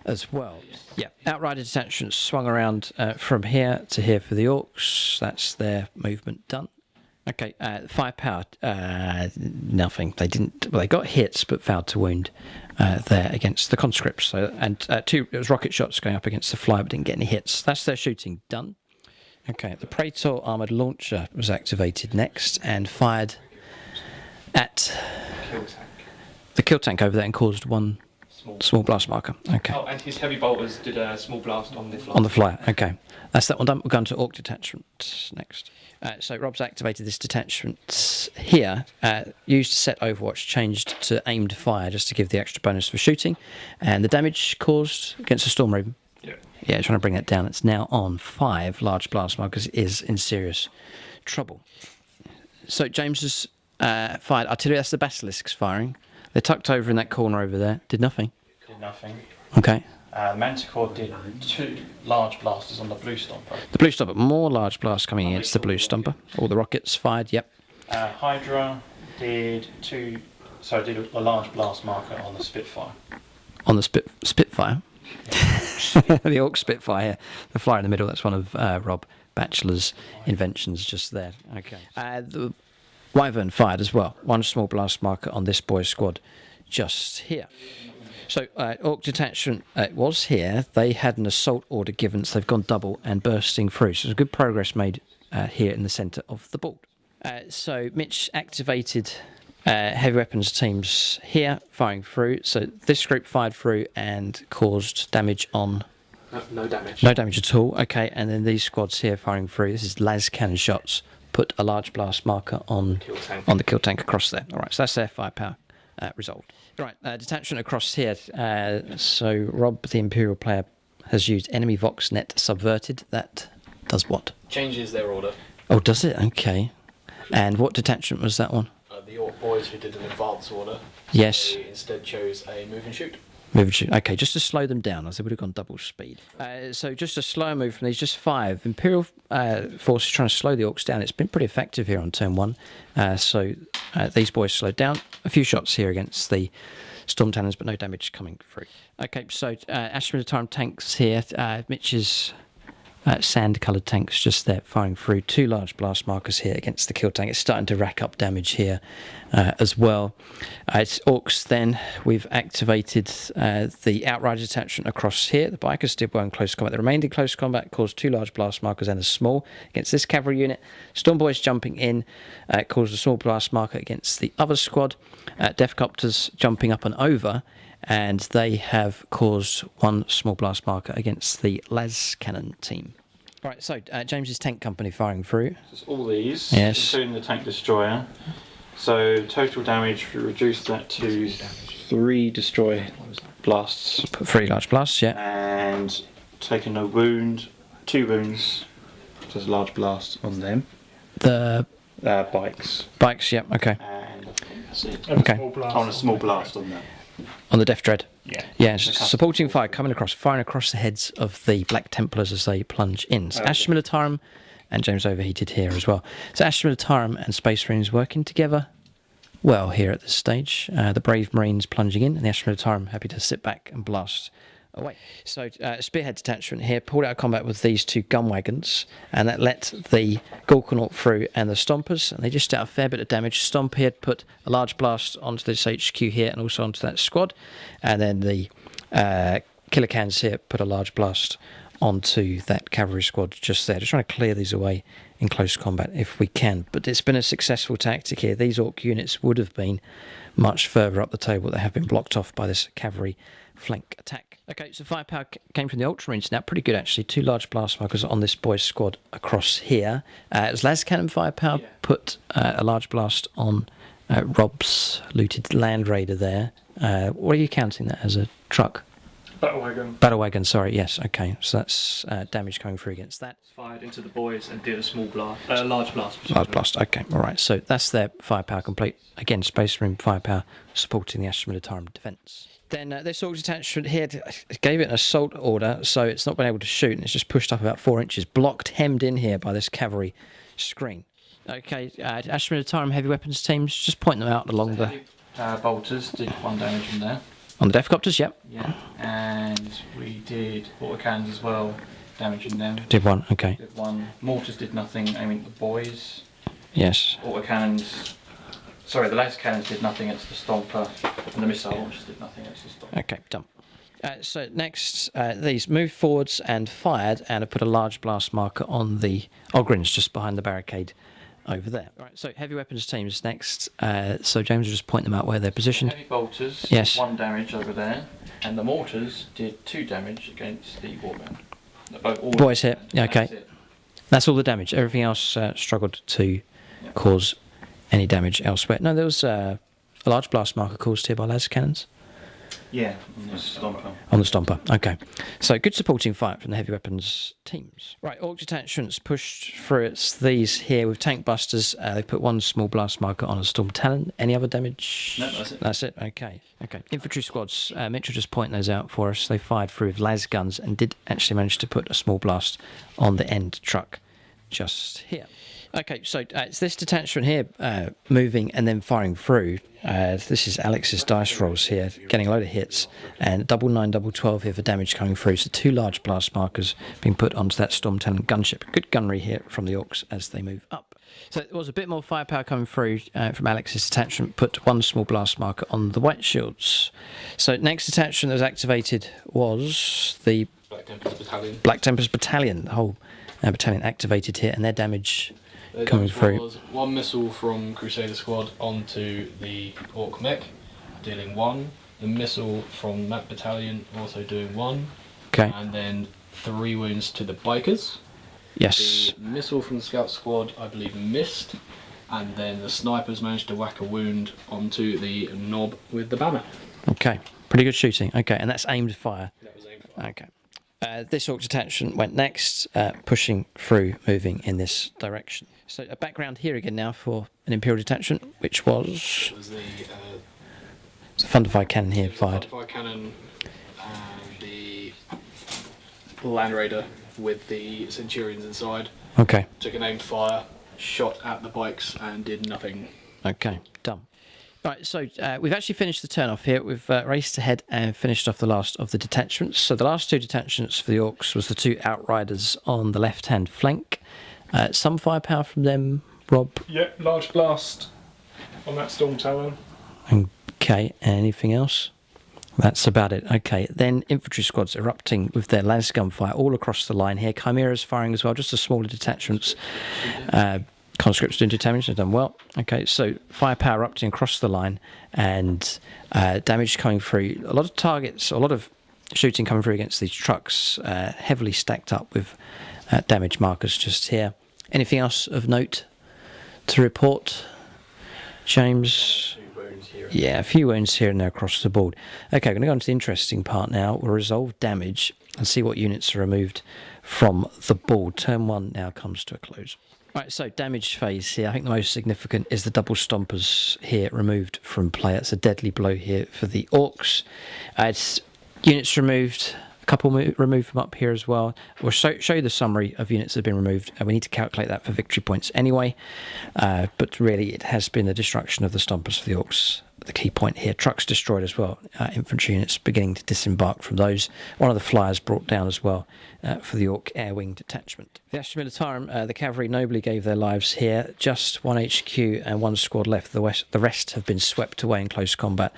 as well. Yeah, Outrider detachments swung around from here to here for the Orks. That's their movement done. Okay, firepower, nothing. They didn't. Well, they got hits, but failed to wound there against the conscripts. So, and it was rocket shots going up against the flyer, but didn't get any hits. That's their shooting done. Okay, the Praetor armored launcher was activated next and fired at the kill tank over there and caused one small blast marker. Okay. Oh, and his heavy bolters did a small blast on the flyer. On the flyer. Okay, that's that one done. We'll go on to Ork detachment next. So Rob's activated this detachment here, used to set Overwatch, changed to aimed fire just to give the extra bonus for shooting, and the damage caused against the Storm Raven. Yeah, trying to bring that down. It's now on 5 large blast markers. It is in serious trouble. So James has fired artillery. That's the Basilisks firing. They're tucked over in that corner over there. Did nothing. Did nothing. Okay. Manticore did 2 large blasters on the blue Stomper. The blue Stomper, more large blasts coming against the blue Stomper. All the rockets fired, yep. Hydra did a large blast marker on the Spitfire. On the Spitfire? The Orc Spitfire, the flyer in the middle, that's one of Rob Batchelor's inventions just there. Okay. The Wyvern fired as well. One small blast marker on this boy's squad just here. So, Orc detachment was here. They had an assault order given, so they've gone double and bursting through. So, there's good progress made here in the centre of the board. So, Mitch activated heavy weapons teams here, firing through. So, this group fired through and caused damage on... No damage. No damage at all. Okay, and then these squads here firing through. This is las cannon shots. Put a large blast marker on the kill tank across there. All right, so that's their firepower resolved. Right, detachment across here. So Rob, the Imperial player, has used enemy VoxNet subverted. That does what? Changes their order. Oh, does it? Okay. And what detachment was that one? The Orc boys who did an advance order. Yes. They instead chose a move and shoot. Move and shoot. Okay, just to slow them down, as they would have gone double speed. So just a slower move from these, just 5. Imperial forces trying to slow the Orcs down. It's been pretty effective here on turn 1. So these boys slowed down. A few shots here against the Storm Talons, but no damage coming through. Okay, so Astra Militarum tanks here. Mitch's sand-coloured tanks just there firing through. 2 large blast markers here against the kill tank. It's starting to rack up damage here as well. It's Orcs then. We've activated the Outrider detachment across here. The Bikers did well in close combat. They remained in close combat, caused 2 large blast markers and a small against this cavalry unit. Storm Boys jumping in caused a small blast marker against the other squad. Deathcopters jumping up and over, and they have caused 1 small blast marker against the las cannon team. Right, so James's tank company firing through. Just all these, yes, including the tank destroyer. So total damage, we reduced that to 3 destroy blasts. 3 large blasts, yeah. And taken a wound, 2 wounds. There's a large blast on them. The bikes. Bikes, yep, okay. And that's it. Okay. On a small blast on them. On the Death Dread? Yeah. Yeah, supporting fire coming across, firing across the heads of the Black Templars as they plunge in. So Astra Militarum and James overheated here as well. So Astra Militarum and Space Marines working together well here at this stage. The Brave Marines plunging in, and the Astra Militarum happy to sit back and blast away. So Spearhead detachment here pulled out of combat with these 2 gun wagons, and that let the Gorkanaut through and the Stompers, and they just did a fair bit of damage. Stomp here put a large blast onto this HQ here and also onto that squad, and then the Killer Cans here put a large blast onto that cavalry squad just there. Just trying to clear these away in close combat if we can, but it's been a successful tactic here. These Orc units would have been much further up the table. They have been blocked off by this cavalry flank attack. Okay, so firepower came from the Ultramarines. Now pretty good actually. 2 large blast markers on this boy's squad across here. It was las cannon firepower, put a large blast on Rob's looted Land Raider there. What are you counting that as, a truck? Battle wagon. Battle wagon, sorry, yes, okay. So that's damage coming through against that. Fired into the boys and did a small blast, large blast. Large blast, okay, alright. So that's their firepower complete. Again, Space Marine firepower supporting the Astra Militarum defence. Then this Ork detachment here gave it an assault order, so it's not been able to shoot, and it's just pushed up about 4 inches, blocked, hemmed in here by this cavalry screen. Okay, Astra Militarum heavy weapons teams, just point them out along the... bolters did 1 damage in there. On the Defcopters, yep. Yeah, and we did autocannons as well, damaging them. Did 1, okay. Did 1. Mortars did nothing, aiming at the boys. Yes. Autocannons... Sorry, the laser cannons did nothing against the Stomper, and the missile launchers did nothing against the Stomper. Okay, done. So next, these moved forwards and fired, and have put a large blast marker on the Ogrins just behind the barricade over there. Right, so heavy weapons teams next. So James will just point them out where they're positioned. Heavy bolters Yes. did 1 damage over there, and the mortars did 2 damage against the warband. All Boys here, yeah, that's okay. it. That's all the damage. Everything else struggled to cause any damage elsewhere. No, there was a large blast marker caused here by laser cannons. Yeah, on the Stomper. On the Stomper, okay. So good supporting fight from the heavy weapons teams. Right, Ork detachments pushed through. It's these here with tank busters. They put 1 small blast marker on a Storm Talon. Any other damage? No, that's it. That's it, okay. Okay. Infantry squads, Mitch will just point those out for us. They fired through with las guns and did actually manage to put a small blast on the end truck just here. Okay, so it's this detachment here moving and then firing through. This is Alex's dice rolls here, getting a load of hits, and 9-9-12 here for damage coming through. So 2 large blast markers being put onto that Storm Talon gunship. Good gunnery here from the Orks as they move up. So there was a bit more firepower coming through from Alex's detachment, put 1 small blast marker on the White Shields. So next detachment that was activated was the Black Templars Battalion. Black Templars Battalion, the whole battalion activated here, and their damage... Their coming damage through. was 1 missile from Crusader Squad onto the Ork mech, dealing 1. The missile from that battalion also doing 1. Okay. And then 3 wounds to the bikers. Yes. The missile from the Scout Squad, I believe, missed. And then the snipers managed to whack a wound onto the knob with the banner. Okay. Pretty good shooting. Okay, and that's aimed fire. That was aimed for. Okay. This Ork detachment went next, pushing through, moving in this direction. So a background here again now for an Imperial detachment, which was... It was the It's a Thunderfire cannon here fired. Thunderfire cannon and the Land Raider with the Centurions inside. Okay. Took an aimed fire, shot at the bikes and did nothing. Okay, done. Right, so we've actually finished the turn-off here. We've raced ahead and finished off the last of the detachments. So the last 2 detachments for the Orks was the 2 Outriders on the left-hand flank. Some firepower from them, Rob? Yep, large blast on that Storm Talon. Okay, anything else? That's about it. Okay, then infantry squads erupting with their las gun fire all across the line here. Chimeras firing as well, just the smaller detachments. Conscripts doing 2 damage, they've done well. Okay, so firepower erupting across the line and damage coming through. A lot of targets, a lot of shooting coming through against these trucks, heavily stacked up with damage markers just here. Anything else of note to report, James? Yeah, a few wounds here and there across the board. Okay, we're going to go on to the interesting part now. We'll resolve damage and see what units are removed from the board. Turn 1 now comes to a close. Right, so damage phase here. I think the most significant is the double stompers here removed from play. It's a deadly blow here for the Orks. It's units removed. A couple removed from up here as well. We'll show you the summary of units that have been removed. We need to calculate that for victory points anyway. But really, it has been the destruction of the stompers for the Orks. The key point here. Trucks destroyed as well. Infantry units beginning to disembark from those. One of the flyers brought down as well for the Ork Air Wing detachment. The Astra Militarum, the cavalry nobly gave their lives here. Just 1 HQ and 1 squad left. The rest have been swept away in close combat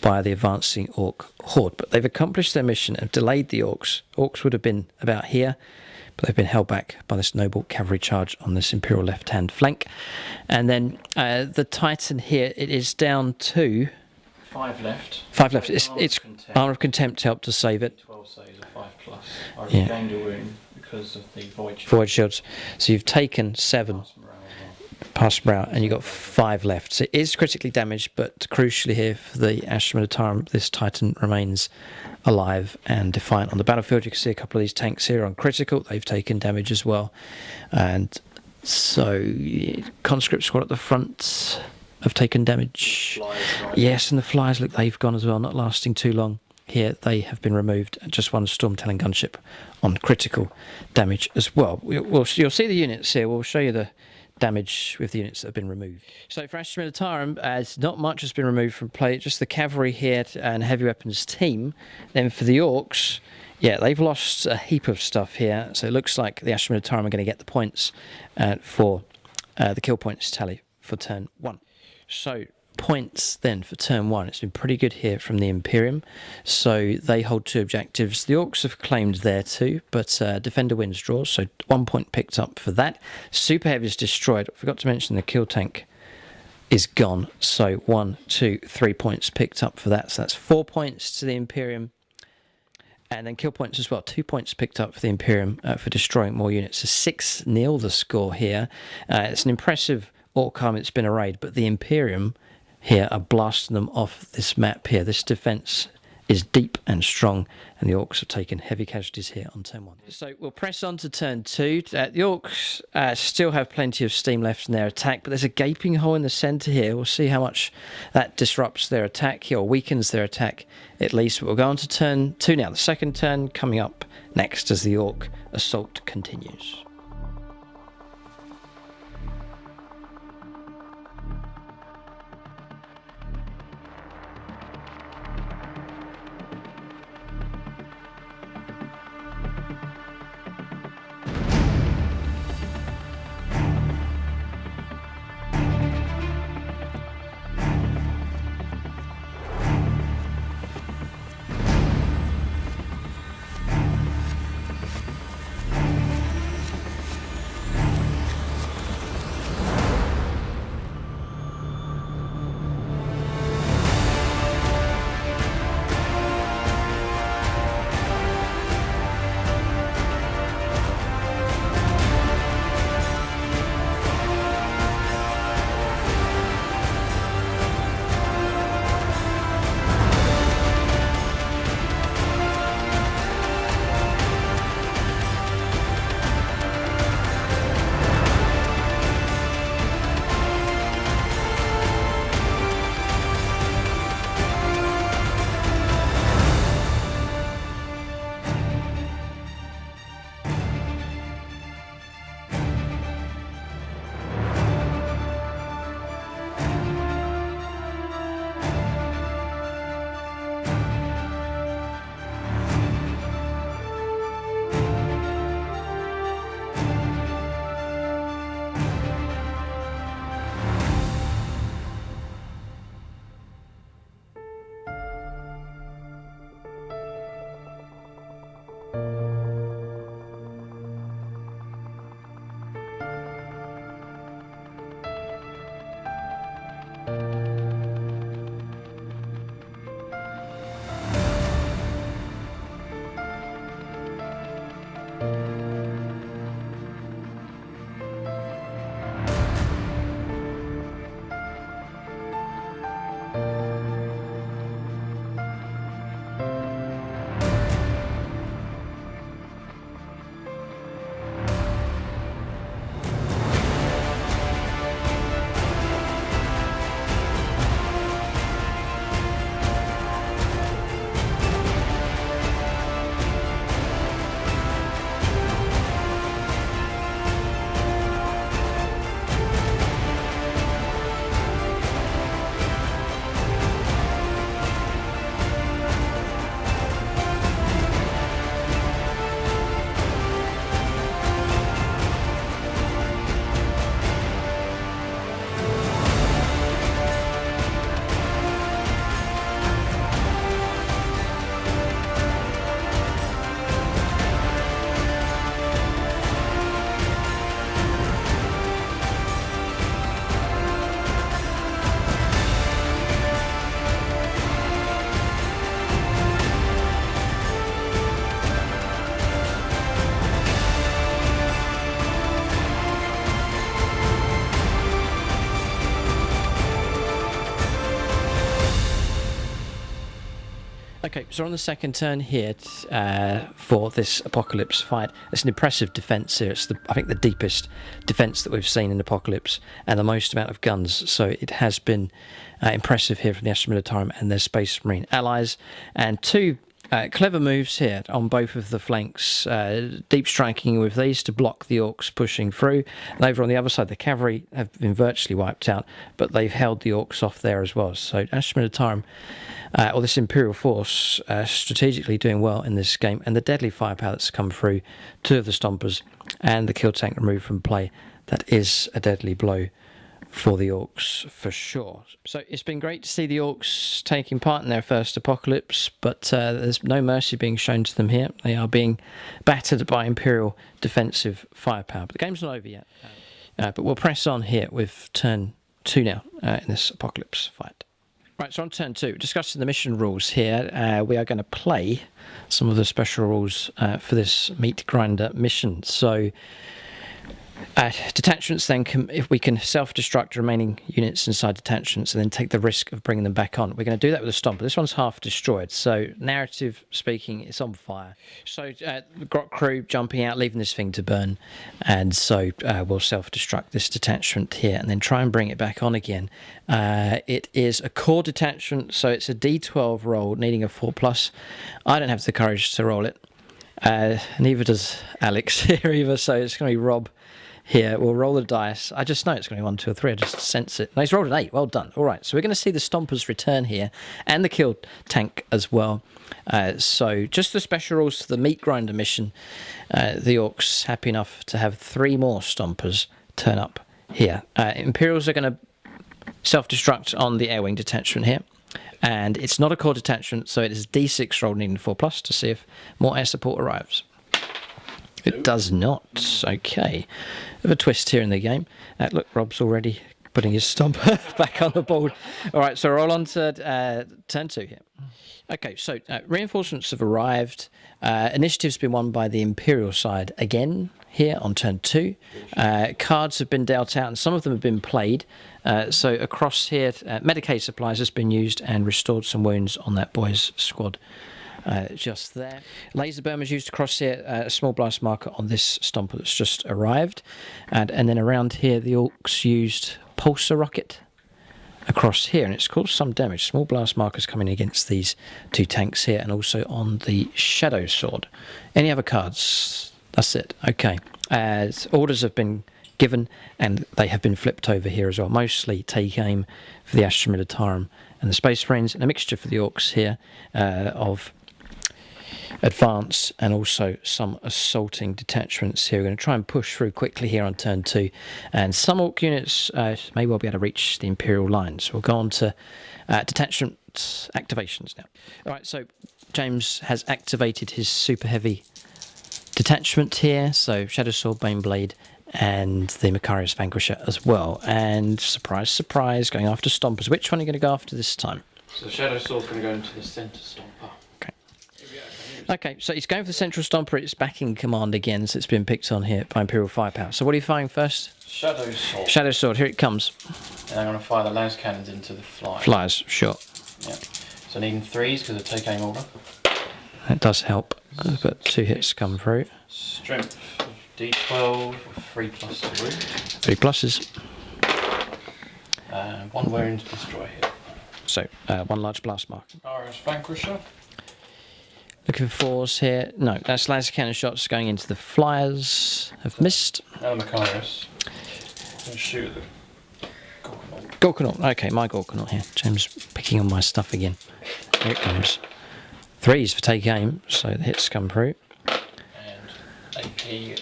by the advancing Ork horde. But they've accomplished their mission and delayed the Orks. Orks would have been about here, but they've been held back by this noble cavalry charge on this Imperial left-hand flank. And then the Titan here, it is down to... 5 left. 5 left. It's Armour of Contempt helped to save it. 12 saves of 5+. I Yeah. regained a wound because of the void shield. Void shields. So you've taken 7 past morale and you've got 5 left. So it is critically damaged, but crucially here for the Astra Militarum, this Titan remains alive and defiant on the battlefield. You can see a couple of these tanks here on critical. They've taken damage as well. And so conscript squad at the front have taken damage. Yes, and the flyers, look, they've gone as well, not lasting too long. Here, they have been removed. Just one Storm Talon gunship on critical damage as well. You'll see the units here. We'll show you the damage with the units that have been removed. So for Astra Militarum, as not much has been removed from play, just the cavalry here and heavy weapons team. Then for the Orks, yeah, they've lost a heap of stuff here. So it looks like the Astra Militarum are going to get the points for the kill points tally for turn 1. So points then for turn 1. It's been pretty good here from the Imperium. So they hold 2 objectives. The Orks have claimed there too, but Defender wins draws, so 1 point picked up for that. Super Heavy is destroyed. I forgot to mention the kill tank is gone. So 1, 2, 3 points picked up for that. So that's 4 points to the Imperium. And then kill points as well. 2 points picked up for the Imperium for destroying more units. So 6-0 the score here. It's an impressive Ork army that's been arrayed, but the Imperium here are blasting them off this map here. This defence is deep and strong, and the Orks have taken heavy casualties here on turn 1. So we'll press on to turn 2. The Orks still have plenty of steam left in their attack, but there's a gaping hole in the centre here. We'll see how much that disrupts their attack here, or weakens their attack at least. But we'll go on to turn 2 now. The second turn coming up next as the Ork assault continues. Okay, so on the second turn here for this Apocalypse fight, it's an impressive defence here. It's, I think, the deepest defence that we've seen in Apocalypse and the most amount of guns. So it has been impressive here from the Astra Militarum and their Space Marine allies. And two clever moves here on both of the flanks. Deep striking with these to block the Orks pushing through. And over on the other side, the cavalry have been virtually wiped out, but they've held the Orks off there as well. So Astra Militarum, or this Imperial force, strategically doing well in this game. And the deadly firepower that's come through, two of the Stompers and the kill tank removed from play. That is a deadly blow for the Orks for sure. So it's been great to see the Orks taking part in their first Apocalypse, but there's no mercy being shown to them here. They are being battered by Imperial defensive firepower. But the game's not over yet. But we'll press on here with turn 2 now in this Apocalypse fight. Right, so on turn 2, discussing the mission rules here, we are going to play some of the special rules for this meat grinder mission. So detachments then, if we can self-destruct remaining units inside detachments and then take the risk of bringing them back on. We're going to do that with a Stomper. This one's half destroyed, so narrative speaking, it's on fire. So we've got crew jumping out, leaving this thing to burn, and so we'll self-destruct this detachment here and then try and bring it back on again. It is a core detachment, so it's a D12 roll, needing a 4+. I don't have the courage to roll it. Neither does Alex here either, so it's going to be Rob here. We'll roll the dice. I just know it's going to be 1, 2, or 3. I just sense it. No, he's rolled an 8. Well done. All right, so we're going to see the Stompers return here and the kill tank as well. So just the special rules to the meat grinder mission. The Orks happy enough to have 3 more Stompers turn up here. Imperials are going to self-destruct on the air wing detachment here. And it's not a core detachment, so it is D6 roll needing 4+ to see if more air support arrives. It does not. Okay. Bit of a twist here in the game. Look, Rob's already putting his Stomper back on the board. All right, so roll on to turn 2 here. Okay, so reinforcements have arrived. Initiative's been won by the Imperial side again here on turn 2. Cards have been dealt out and some of them have been played. So across here, Medicaid supplies has been used and restored some wounds on that boy's squad. Just there. Laser berm is used across here, a small blast marker on this Stomper that's just arrived. And then around here, the Orks used pulsar rocket across here, and it's caused some damage. Small blast markers coming against these 2 tanks here, and also on the Shadow Sword. Any other cards? That's it. Okay. Orders have been given, and they have been flipped over here as well. Mostly take aim for the Astra Militarum and the Space Marines, and a mixture for the Orks here of advance and also some assaulting detachments here. We're going to try and push through quickly here on turn 2, and some Ork units may well be able to reach the Imperial lines. We'll go on to detachment activations now. All right, so James has activated his super heavy detachment here, so Shadow Sword, Baneblade, and the Macarius Vanquisher as well. And surprise, surprise, going after Stompers. Which one are you going to go after this time? So Shadow Sword's going to go into the centre Stomper. Okay, so he's going for the central Stomper. It's back in command again, so it's been picked on here by Imperial Firepower. So what are you firing first? Shadow Sword. Shadow Sword, here it comes. And I'm going to fire the las cannons into the flyers. Flyers, sure. Yeah. So needing 3s because of take aim order. That does help, but 2 hits come through. Strength of D12, 3+ to wound. 3 pluses. 1 wound, destroy hit. So 1 large blast mark. Macarius Vanquisher. Looking for 4s here. No, that's laser cannon shots going into the flyers. Have missed. Another Macarius. And shoot the Gorkanaut. Gorkanaut. Okay, my Gorkanaut here. James picking on my stuff again. Here it comes. 3s for take aim, so the hits come through. And AP is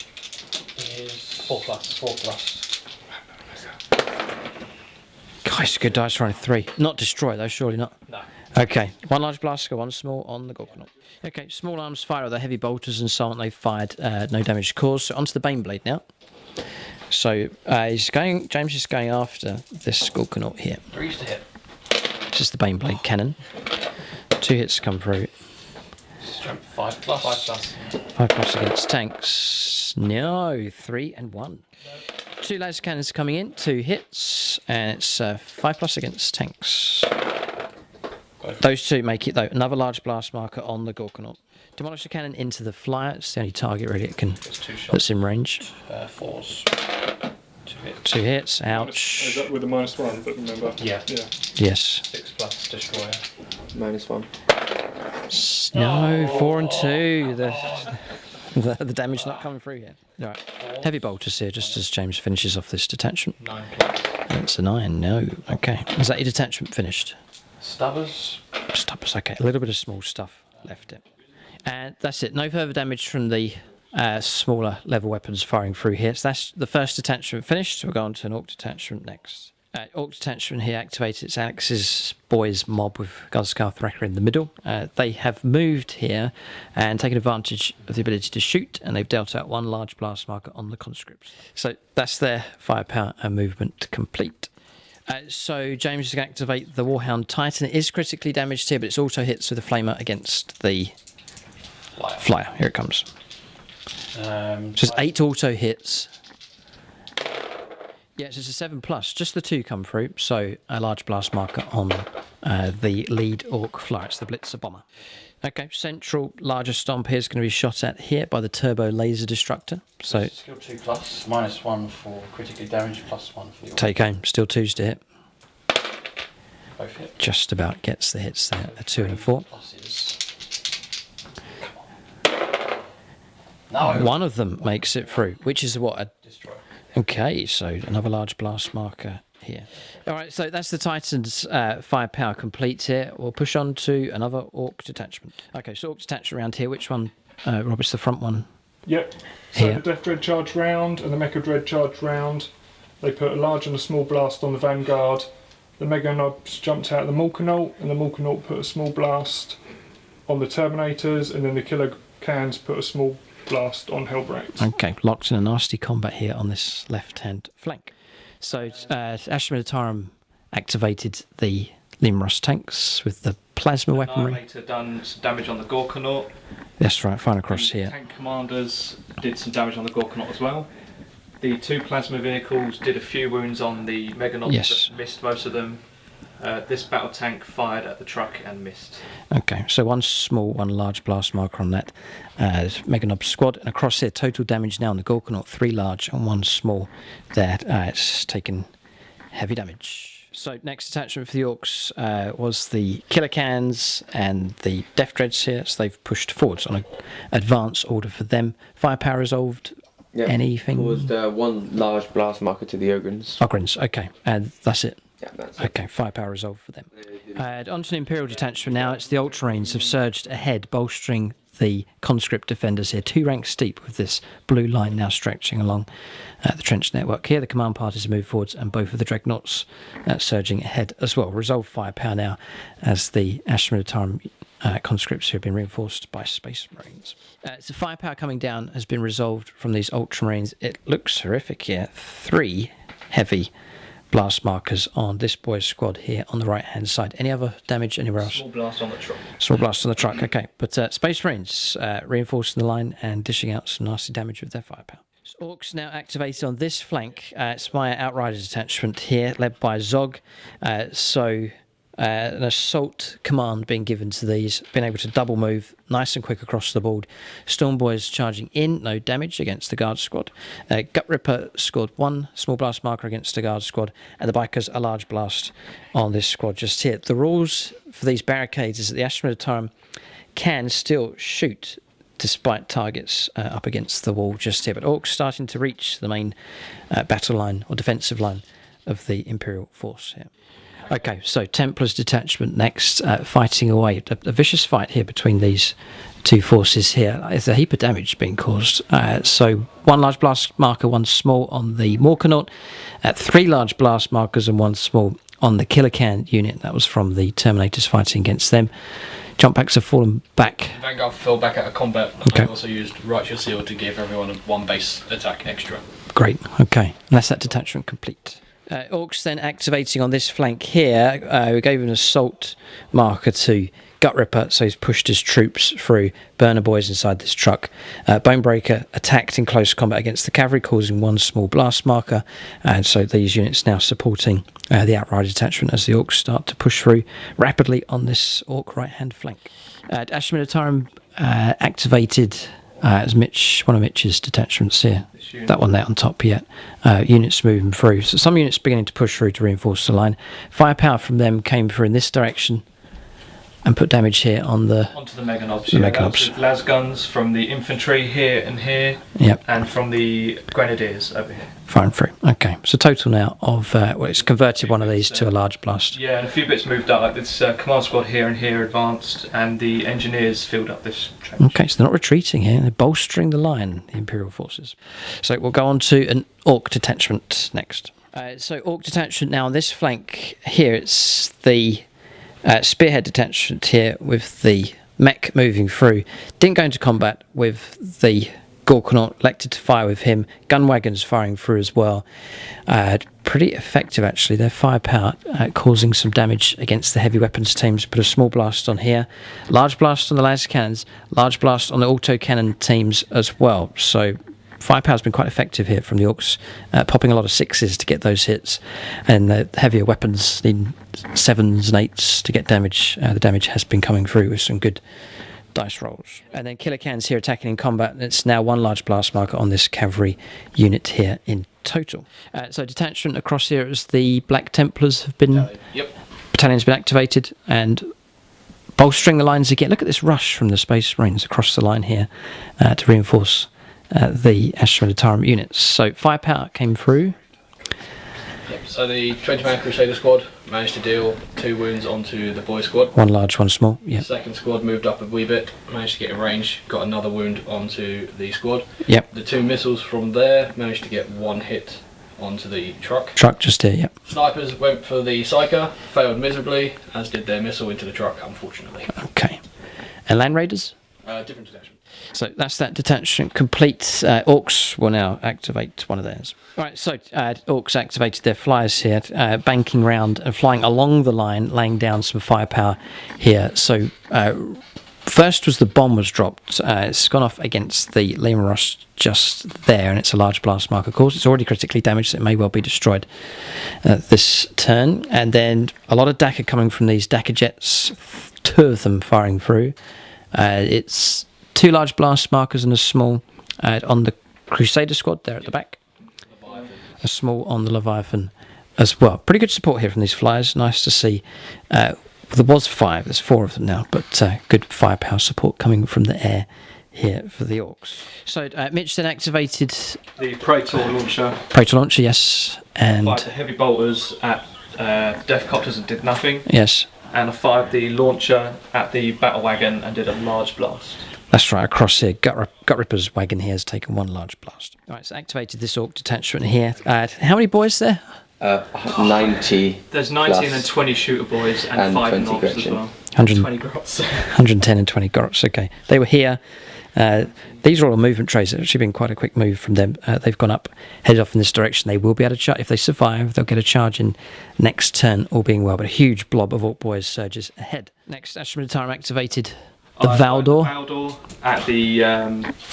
4+. Guys, good dice rolling 3. Not destroy though, surely not. No. Okay, 1 large blaster, 1 small on the Gorkanaut. Okay, small arms fire with the heavy bolters and so on. They fired, no damage caused. So onto the Baneblade now. So James is going after this Gorkanaut here. 3s to hit. This is the Baneblade cannon. 2 hits come through. Strength 5+. 5+. 5+ against tanks. No, 3 and 1. 2 laser cannons coming in, 2 hits, and it's 5+ against tanks. Those two make it, though. Another large blast marker on the Gorkanaut. Demolish the cannon into the flyer. It's the only target, really, it can, that's in range. 4s. 2 hits. Is Ouch. that with a -1, but remember? Yeah. Yes. 6+ destroyer. -1. No, 4 and 2. The damage not coming through yet. All right. Heavy bolters here, just as James finishes off this detachment. 9. That's a 9. No. Okay. Is that your detachment finished? Stubbers. Stubbers. Okay. A little bit of small stuff left it. And that's it. No further damage from the smaller level weapons firing through here. So that's the first detachment finished. We'll go on to an Ork detachment next. Ork detachment here activated its Alex's boys mob with Guardscour Thracker in the middle. They have moved here and taken advantage of the ability to shoot, and they've dealt out 1 large blast marker on the conscripts. So that's their firepower and movement complete. So James is going to activate the Warhound Titan. It is critically damaged here, but it's also hits with a flamer against the flyer. Here it comes. Just 8 auto hits. Yes, it's a 7+. Just the 2 come through. So a large blast marker on the lead Ork flyer. It's the Blitzer bomber. Okay, central larger stomp here is going to be shot at here by the turbo laser destructor. So Skill 2+, -1 for critically damaged, +1 for the take aim. Still 2s to hit. both hit. Just about gets the hits there. A 2 and a 4. Pluses. No. One of them makes it through, which is what a... Destroy. Okay, so another large blast marker here. All right, so that's the Titan's firepower complete here. We'll push on to another Ork detachment. Okay, so Ork detachment around here. Which one, Robert's the front one? Yep. So Here. the Death Dread charge round and the Mecha Dread charge round. They put a large and a small blast on the Vanguard. The Mega Nobs jumped out of the Mulkanaut, and the Mulkanaut put a small blast on the Terminators, and then the Killer Cans put a small blast on Hellbrats. Okay, locked in a nasty combat here on this left-hand flank. So Astra Militarum activated the Limros tanks with the plasma weaponry. Annihilator done some damage on the Gorkanaut. That's right, fine across The here. tank commanders did some damage on the Gorkanaut as well. The 2 plasma vehicles did a few wounds on the Meganauts, Yes. but missed most of them. This battle tank fired at the truck and missed. Okay, so 1 small, 1 large blast marker on that Meganob squad. And across here, total damage now on the Gorkanaut, 3 large and 1 small there. It's taken heavy damage. So next attachment for the Orks was the Killer Cans and the Death Dreads here. So they've pushed forwards on an advance order for them. Firepower resolved. Yep. Anything? Caused 1 large blast marker to the Ogrins. Ogrins, okay. And that's it. Yeah, that's it. Okay, firepower resolved for them. Onto an Imperial detachment now. It's the Ultramarines have surged ahead, bolstering the conscript defenders here. 2 ranks steep with this blue line now stretching along the trench network. Here the command parties have moved forwards, and both of the Dreadnoughts surging ahead as well. Resolved firepower now as the Astra Militarum conscripts who have been reinforced by Space Marines. So firepower coming down has been resolved from these Ultramarines. It looks horrific here. 3 heavy blast markers on this boy's squad here on the right hand side. Any other damage anywhere else? Small blast on the truck. Small blast on the truck, okay. But Space Marines reinforcing the line and dishing out some nasty damage with their firepower. So Orks now activated on this flank. It's my Outrider detachment here, led by Zog. An assault command being given to these, being able to double move nice and quick across the board. Storm Boys charging in, no damage against the Guard squad. Gut Ripper scored 1 small blast marker against the Guard squad, and the Bikers a large blast on this squad just here. The rules for these barricades is that the Astra Militarum can still shoot despite targets up against the wall just here, but Orks starting to reach the main battle line or defensive line of the Imperial force here. Okay, so Templar's detachment next, fighting away. A vicious fight here between these 2 forces here. There's a heap of damage being caused. So 1 large blast marker, 1 small on the Morkanaut, 3 large blast markers and 1 small on the Killer Can unit. That was from the Terminators fighting against them. Jump packs have fallen back. Vanguard fell back out of combat. Okay. I also used Righteous Seal to give everyone 1 base attack extra. Great, okay. And that's that detachment complete. Orks then activating on this flank here. We gave an assault marker to Gut Ripper, so he's pushed his troops through. Burner Boys inside this truck. Bonebreaker attacked in close combat against the cavalry, causing one small blast marker, and so these units now supporting the Outrider detachment as the Orks start to push through rapidly on this Ork right-hand flank. Astra Militarum activated as one of Mitch's detachments here. That one there on top yet. Units moving through. So some units beginning to push through to reinforce the line. Firepower from them came through in this direction and put damage here on the... Onto the Mega Knobs. The Mega Knobs. Las guns from the infantry here and here. Yep. And from the grenadiers over here. Firing through. Okay. So total now of... well, it's converted one of these to a large blast. Yeah, and a few bits moved up. Like this command squad here and here advanced, and the engineers filled up this trench. Okay, so they're not retreating here. They're bolstering the line, the Imperial forces. So we'll go on to an Ork detachment next. So Ork detachment now on this flank here, it's the... Spearhead detachment here with the mech moving through. Didn't go into combat with the Gorkanaut, elected to fire with him. Gun wagons firing through as well. Pretty effective actually. Their firepower causing some damage against the heavy weapons teams. Put a small blast on here. Large blast on the laser cannons. Large blast on the autocannon teams as well. So firepower's been quite effective here from the Orks, popping a lot of 6s to get those hits, and the heavier weapons need 7s and 8s to get damage. The damage has been coming through with some good dice rolls. And then killer cans here attacking in combat. It's now one large blast marker on this cavalry unit here in total. So detachment across here as the Black Templars have been... Yep. Battalion's been activated and bolstering the lines again. Look at this rush from the Space Marines across the line here to reinforce the Astra Militarum units. So firepower came through. Yep. So the 20-man Crusader squad managed to deal 2 wounds onto the boy squad. One large, one small. Yeah. The second squad moved up a wee bit, managed to get in range, got another wound onto the squad. Yep. The 2 missiles from there managed to get 1 hit onto the truck. Truck just here. Yep. Snipers went for the Psyker, failed miserably, as did their missile into the truck, unfortunately. Okay. And Land Raiders? Different detachment. So that's that detachment complete. Orks will now activate one of theirs. Right, so Orks activated their flyers here, banking round and flying along the line, laying down some firepower here. So first was the bomb was dropped. It's gone off against the Lima Ross just there, and it's a large blast mark. Of course, it's already critically damaged, so it may well be destroyed this turn. And then a lot of DACA coming from these DACA jets, 2 of them firing through. It's 2 large blast markers and a small on the Crusader squad there at the back. A small on the Leviathan as well. Pretty good support here from these flyers. Nice to see. There was 5, there's 4 of them now, but good firepower support coming from the air here for the Orks. So Mitch then activated The Praetor launcher Praetor launcher, yes, and fired the heavy bolters at Death Copters and did nothing. yes, And I fired the launcher at the battle wagon and did a large blast. that's right, across here. Gut Ripper's wagon here has taken 1 large blast. All right, so activated this Ork detachment here. How many boys there? 90. There's 19 plus and 20 shooter boys and 5 20 knobs as Gretchen. well. 20 grots. 110 and 20 Korps, okay. They were here. These are all movement trays. It's actually been quite a quick move from them. They've gone up, headed off in this direction. They will be able to charge. If they survive, they'll get a charge in next turn, all being well. But a huge blob of Ork boys surges ahead. Next, Astra Militarum activated the Valdor. Valdor at the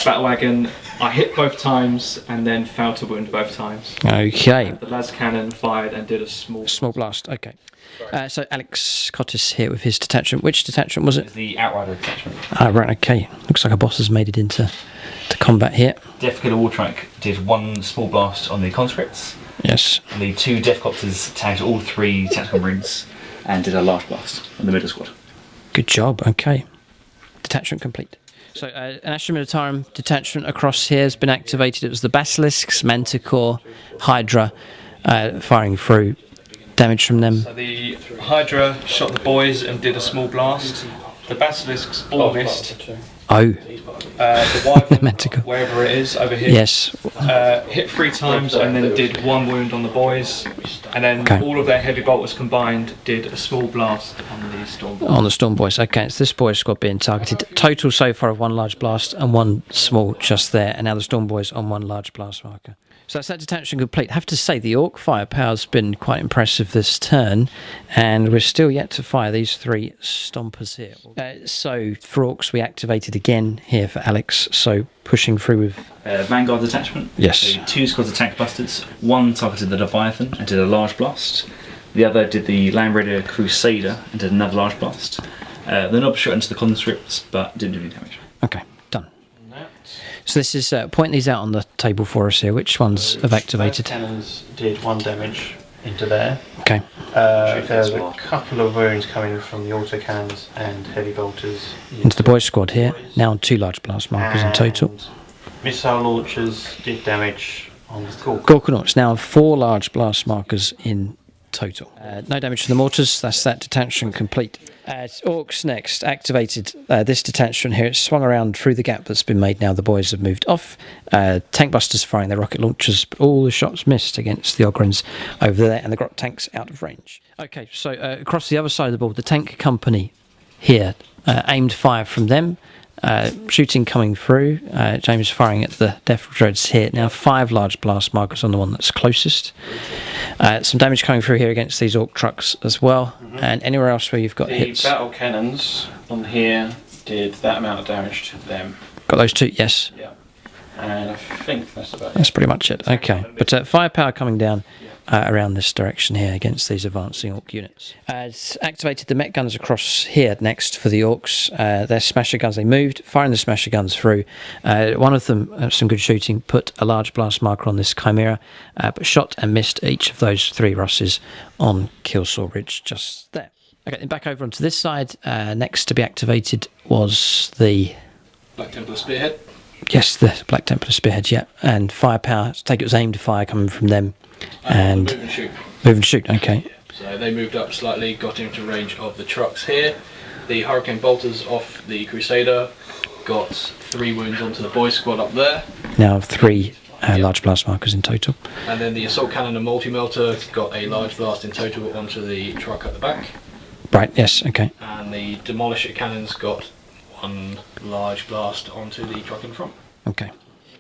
battle wagon. I hit both times and then failed to wound both times. Okay. The las cannon fired and did a small Blast, okay. So Alex Cottis here with his detachment. Which detachment was it? The Outrider detachment. Ah, right, okay. Looks like a boss has made it into combat here. Death Killer Wartrack did 1 small blast on the conscripts. Yes. And the 2 Death Copters tagged all 3 tactical marines and did a large blast on the middle squad. Good job, okay. Detachment complete. So an Astra Militarum detachment across here has been activated. It was the Basilisks, Manticore, Hydra firing through. Damage from them. So the Hydra shot the boys and did a small blast. The Basilisks all missed. Oh. The Wyvern, Manticore. wherever it is, over here, Yes. hit 3 times and then did 1 wound on the boys. And then Okay. all of their heavy bolters combined did a small blast on the Storm Boys. On the Storm Boys. Okay, it's this boy squad being targeted. Total so far of 1 large blast and 1 small just there. And now the Storm Boys on 1 large blast marker. So that's that detachment complete. I have to say the Ork firepower's been quite impressive this turn, and we're still yet to fire these 3 stompers here. So for Orks, we activated again here for Alex, so pushing through with... Vanguard detachment. Yes. So 2 squads of tank busters. 1 targeted the Leviathan and did a large blast. The other did the Land Raider Crusader and did another large blast. The knob shot into the conscripts, but didn't do any damage. Okay, done. So this is, point these out on the table for us here. Which ones have activated? Cannons did 1 damage into there. Okay. There's a couple of wounds coming from the autocannons and heavy bolters. Into the boys squad here. Now 2 large blast markers in total. Missile launchers did damage on the Gorkanauts, now 4 large blast markers in total. No damage to the mortars, that's that detachment complete. Orks next, activated this detachment here. It's swung around through the gap that's been made now. The boys have moved off. Tank busters firing their rocket launchers, but all the shots missed against the Ogrins over there, and the Grot tanks out of range. Okay, so across the other side of the board, the tank company here aimed fire from them. Shooting coming through. James firing at the Death Dreads here. Now 5 large blast markers on the one that's closest. Some damage coming through here against these Ork trucks as well. And anywhere else where you've got hits. The battle cannons on here did that amount of damage to them. Got those 2, yes. Yeah. And I think that's about it. That's pretty much it. Okay. But firepower coming down around this direction here against these advancing Ork units. It's activated the mech guns across here next for the Orks. Their smasher guns, they moved, firing the smasher guns through. One of them, some good shooting, put a large blast marker on this Chimera, but shot and missed each of those 3 Russes on KILLSAW Ridge just there. Okay, then back over onto this side. Next to be activated was the... Black Templar Spearhead. Yes, the Black Templar Spearhead, yeah. And firepower, take it was aimed fire coming from them. And move and shoot. Move and shoot, okay. So they moved up slightly, got into range of the trucks here. The Hurricane bolters off the Crusader got 3 wounds onto the boys squad up there. Now 3 large blast markers in total. And then the assault cannon and multi-melter got a large blast in total onto the truck at the back. Right, yes, okay. And the demolisher cannons got 1 large blast onto the truck in front. Okay.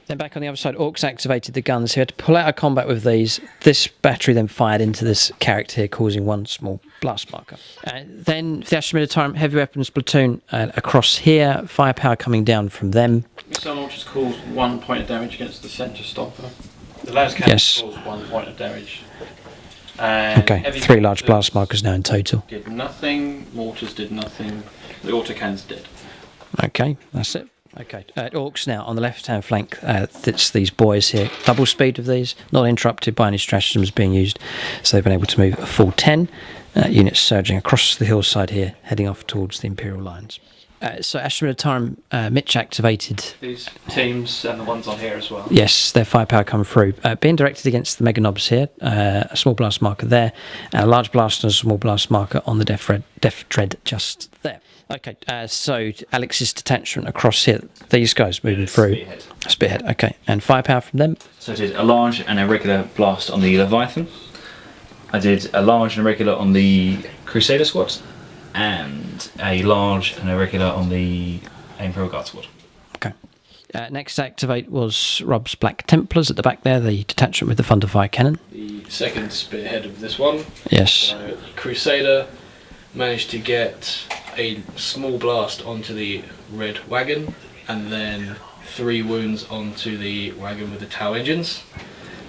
Then back on the other side, Orks activated the guns here to pull out of combat with these. This battery then fired into this character here, causing 1 small blast marker. Then the Astra Militarum heavy weapons platoon across here, firepower coming down from them. Missile launchers caused 1 point of damage against the centre stopper. The las cannons caused 1 point of damage. And okay, 3 large blast markers now in total. Did nothing, mortars did nothing, the autocannons did. Okay, that's it. Okay, Orks now on the left-hand flank. It's these boys here. Double speed of these, not interrupted by any stratagems being used. So they've been able to move a full 10 units surging across the hillside here, heading off towards the Imperial lines. So Astra Militarum, Mitch activated... These teams and the ones on here as well. Yes, their firepower come through. Being directed against the Mega Knobs here, a small blast marker there, and a large blast and a small blast marker on the Death Dread just there. Okay, so Alex's detachment across here, these guys moving through. Spearhead, okay. And firepower from them? So I did a large and a regular blast on the Leviathan. I did a large and a regular on the Crusader squad. And a large and a regular on the Imperial Guard squad. Okay. Next to activate was Rob's Black Templars at the back there, the detachment with the Thunderfire cannon. The second spearhead of this one. Yes. Crusader managed to get a small blast onto the red wagon, and then 3 wounds onto the wagon with the Tau engines.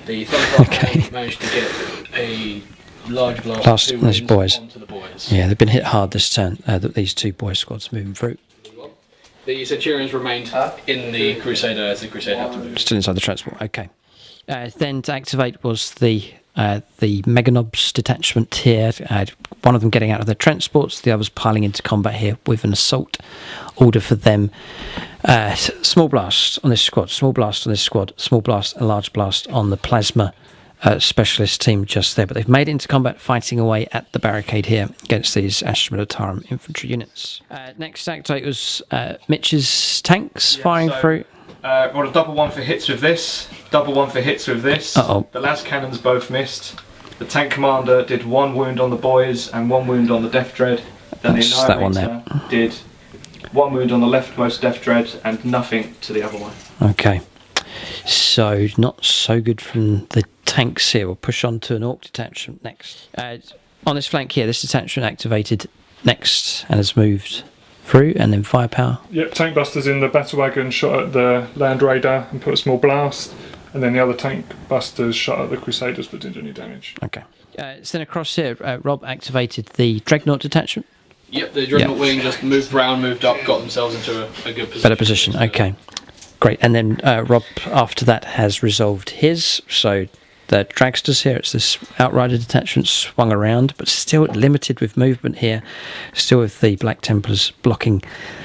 The Thunderfire managed to get a large blast on these boys. Onto the boys. Yeah, they've been hit hard this turn, these 2 boy squads moving through. The Centurions remained in the Crusader as the Crusader had to move. Still inside the transport, okay. Then to activate was the Meganobs detachment here. One of them getting out of their transports, the others piling into combat here with an assault order for them. Small blast on this squad, small blast on this squad, small blast and large blast on the plasma specialist team just there. But they've made it into combat, fighting away at the barricade here against these Astra Militarum infantry units. Next activate was Mitch's tanks firing through. Got a double 1 for hits with this, double 1 for hits with this. Uh-oh. The las cannons both missed. The tank commander did 1 wound on the boys and 1 wound on the Death Dread. Then That's the that one Annihilator there. did 1 wound on the leftmost Death Dread and nothing to the other one. Okay. So not so good from the tanks here. We'll push on to an Orc detachment next. On this flank here, this detachment activated next and has moved through, and then firepower. Yep, tank busters in the battle wagon shot at the Land Raider and put a small blast, and then the other tank busters shot at the Crusaders but didn't do any damage. Okay. So then across here, Rob activated the Dreadnought detachment. Yep, the Dreadnought wing just moved round, moved up, got themselves into a good position. Better position, okay. Great, and then Rob, after that, has resolved his, so the dragsters here, it's this Outrider detachment swung around, but still limited with movement here, still with the Black Templars blocking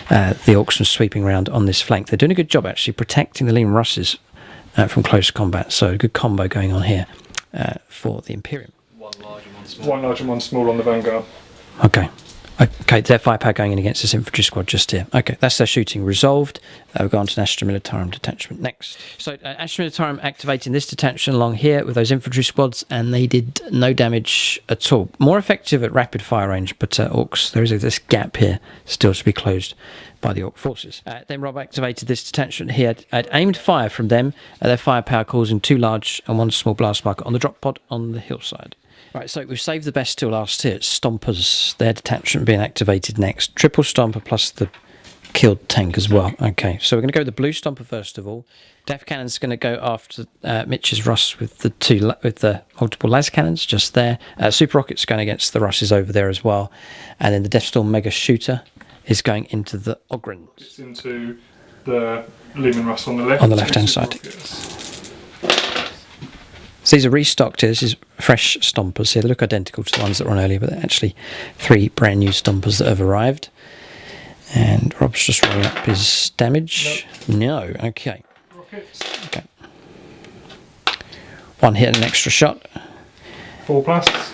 the Orcs from sweeping around on this flank. They're doing a good job, actually, protecting the Leman Russes from close combat, so a good combo going on here for the Imperium. One large and one small. One large and one small on the Vanguard. Okay. Okay, their firepower going in against this infantry squad just here. Okay, that's their shooting resolved. We'll go on to an Astra Militarum detachment next. So Astra Militarum activating this detachment along here with those infantry squads, and they did no damage at all. More effective at rapid fire range, but Orcs, there is this gap here still to be closed by the Orc forces. Then Rob activated this detachment here at aimed fire from them, their firepower causing 2 large and 1 small blast marker on the drop pod on the hillside. Right, so we've saved the best till last here. It's Stompers, their detachment being activated next. Triple Stomper plus the killed tank as well. Okay, so we're going to go with the blue Stomper first of all. Def Cannon's going to go after Mitch's Russ with the multiple las cannons just there. Super Rocket's going against the Russes over there as well. And then the Death Storm Mega Shooter is going into the Ogrins. It's into the Leman Russ on the left. On the left-hand side. So these are restocked here. This is fresh Stompers here. They look identical to the ones that were on earlier, but they're actually 3 brand new Stompers that have arrived. And Rob's just rolling up his damage. No. Okay. Okay. 1 hit and an extra shot. 4 blasts.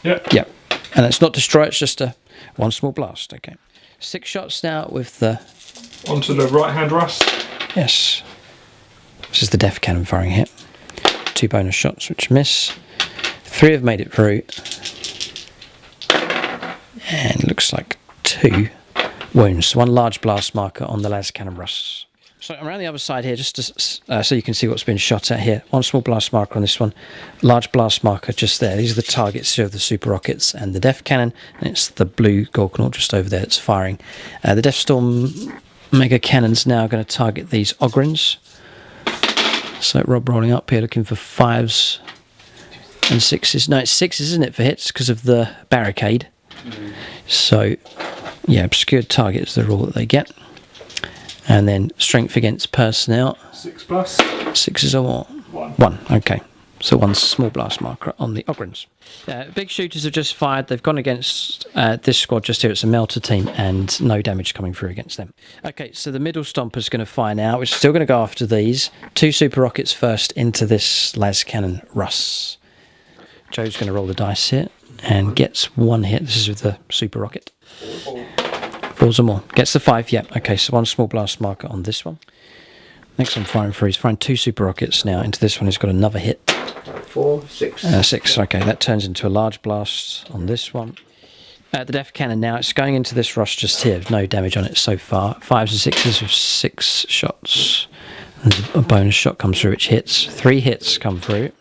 Yep. Yep. And it's not destroy, it's just a 1 small blast. Okay. 6 shots now with the... Onto the right-hand Russ. Yes. This is the Def Cannon firing hit. 2 bonus shots which miss. 3 have made it through. And looks like 2 wounds. 1 large blast marker on the las cannon Russ. So around the other side here, just to, so you can see what's been shot at here. 1 small blast marker on this one. Large blast marker just there. These are the targets here of the Super Rockets and the Def Cannon. And it's the blue Gorkanaut just over there that's firing. The Death Storm Mega Cannon's now going to target these Ogrins. So Rob rolling up here looking for 5s and 6s. No, it's 6s, isn't it, for hits because of the barricade. So, yeah, obscured target is the rule that they get. And then strength against personnel. 6 plus. 6s or more? 1. Okay. So 1 small blast marker on the Ogrins. Big shooters have just fired. They've gone against this squad just here. It's a Melter team and no damage coming through against them. Okay, so the middle Stomper's going to fire now. We're still going to go after these. 2 Super Rockets first into this las cannon Russ. Joe's going to roll the dice here and gets 1 hit. This is with the Super Rocket. 4s or more. Gets the 5, yeah. Okay, so 1 small blast marker on this one. Next one firing through. He's firing 2 Super Rockets now into this one. He's got another hit. 4, 6. 6, okay, that turns into a large blast on this one. The Def Cannon now, it's going into this rush just here, no damage on it so far. 5s and 6s with 6 shots. There's a bonus shot comes through which hits. 3 hits come through.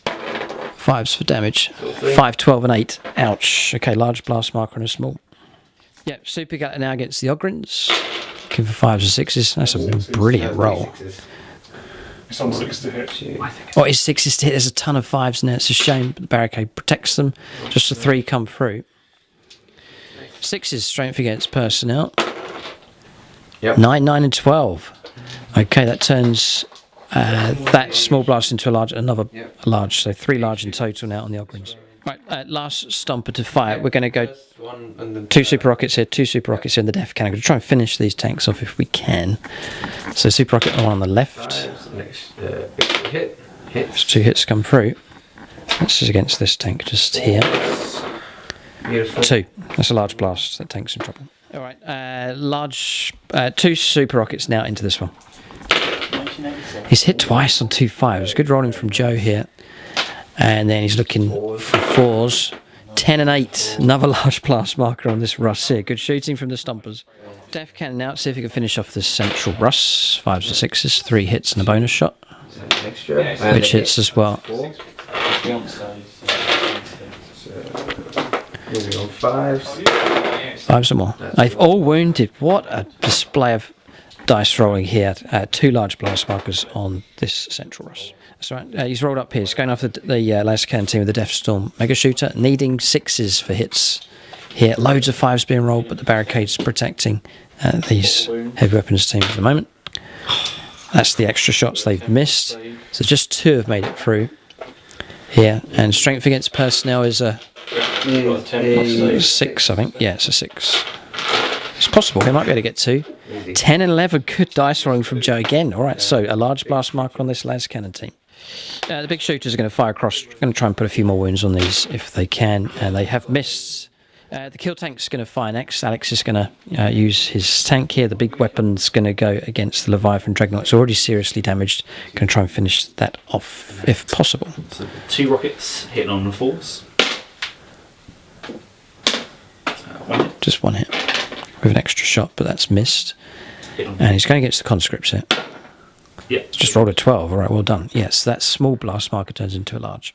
5s for damage. 5, 12 and 8. Ouch. Okay, large blast marker and a small. Yep, Super Gatler now against the Ogrins. Looking for 5s and 6s. That's a brilliant roll. It's on 6 to hit. Oh, it's 6s to hit. There's a ton of 5s in there. It's a shame, but the barricade protects them. Just the 3 come through. 6s strength against personnel. Yep. 9, 9 and 12. Okay, that turns that small blast into a large. So 3 large in total now on the Ogrins. Right, last Stomper to fire. We're going to go 2 Super Rockets here, 2 Super Rockets here in the Def Cannon. I'm going to try and finish these tanks off if we can. So Super Rocket, the one on the left. Hit. There's 2 hits come through. This is against this tank just here. Beautiful. 2. That's a large blast. That tank's in trouble. All right, 2 Super Rockets now into this one. He's hit twice on 2 5s. Good rolling from Joe here. And then he's looking for 4s. 10 and 8. Another large blast marker on this Russ here. Good shooting from the Stompers. Def cannon out, see if you can finish off this central Russ. 5s to 6s, 3 hits and a bonus shot. Extra. Which hits as well. 4. Moving on 5s. 5s or more. They've all wounded. What a display of dice rolling here. 2 large blast markers on this central Russ. That's right. He's rolled up here. He's going after the laser cannon team with the Death Storm Mega Shooter, needing 6s for hits here. Loads of 5s being rolled, but the barricade's protecting these heavy weapons team at the moment. That's the extra shots they've missed. So just 2 have made it through here. And strength against personnel is a 6, I think. Yeah, it's a 6. It's possible. He might be able to get 2. 10 and 11. Good dice rolling from Joe again. All right, so a large blast marker on this laser cannon team. The big shooters are going to fire across. Going to try and put a few more wounds on these if they can. And they have missed. The kill tank's going to fire next. Alex is going to use his tank here. The big weapon's going to go against the Leviathan Dreadnought. It's already seriously damaged. Going to try and finish that off if possible. So 2 rockets hitting on the 4s. 1 hit. Just 1 hit with an extra shot, but that's missed. And he's going against the conscripts here. Yeah. Just rolled a 12. All right, well done. Yes, that small blast marker turns into a large.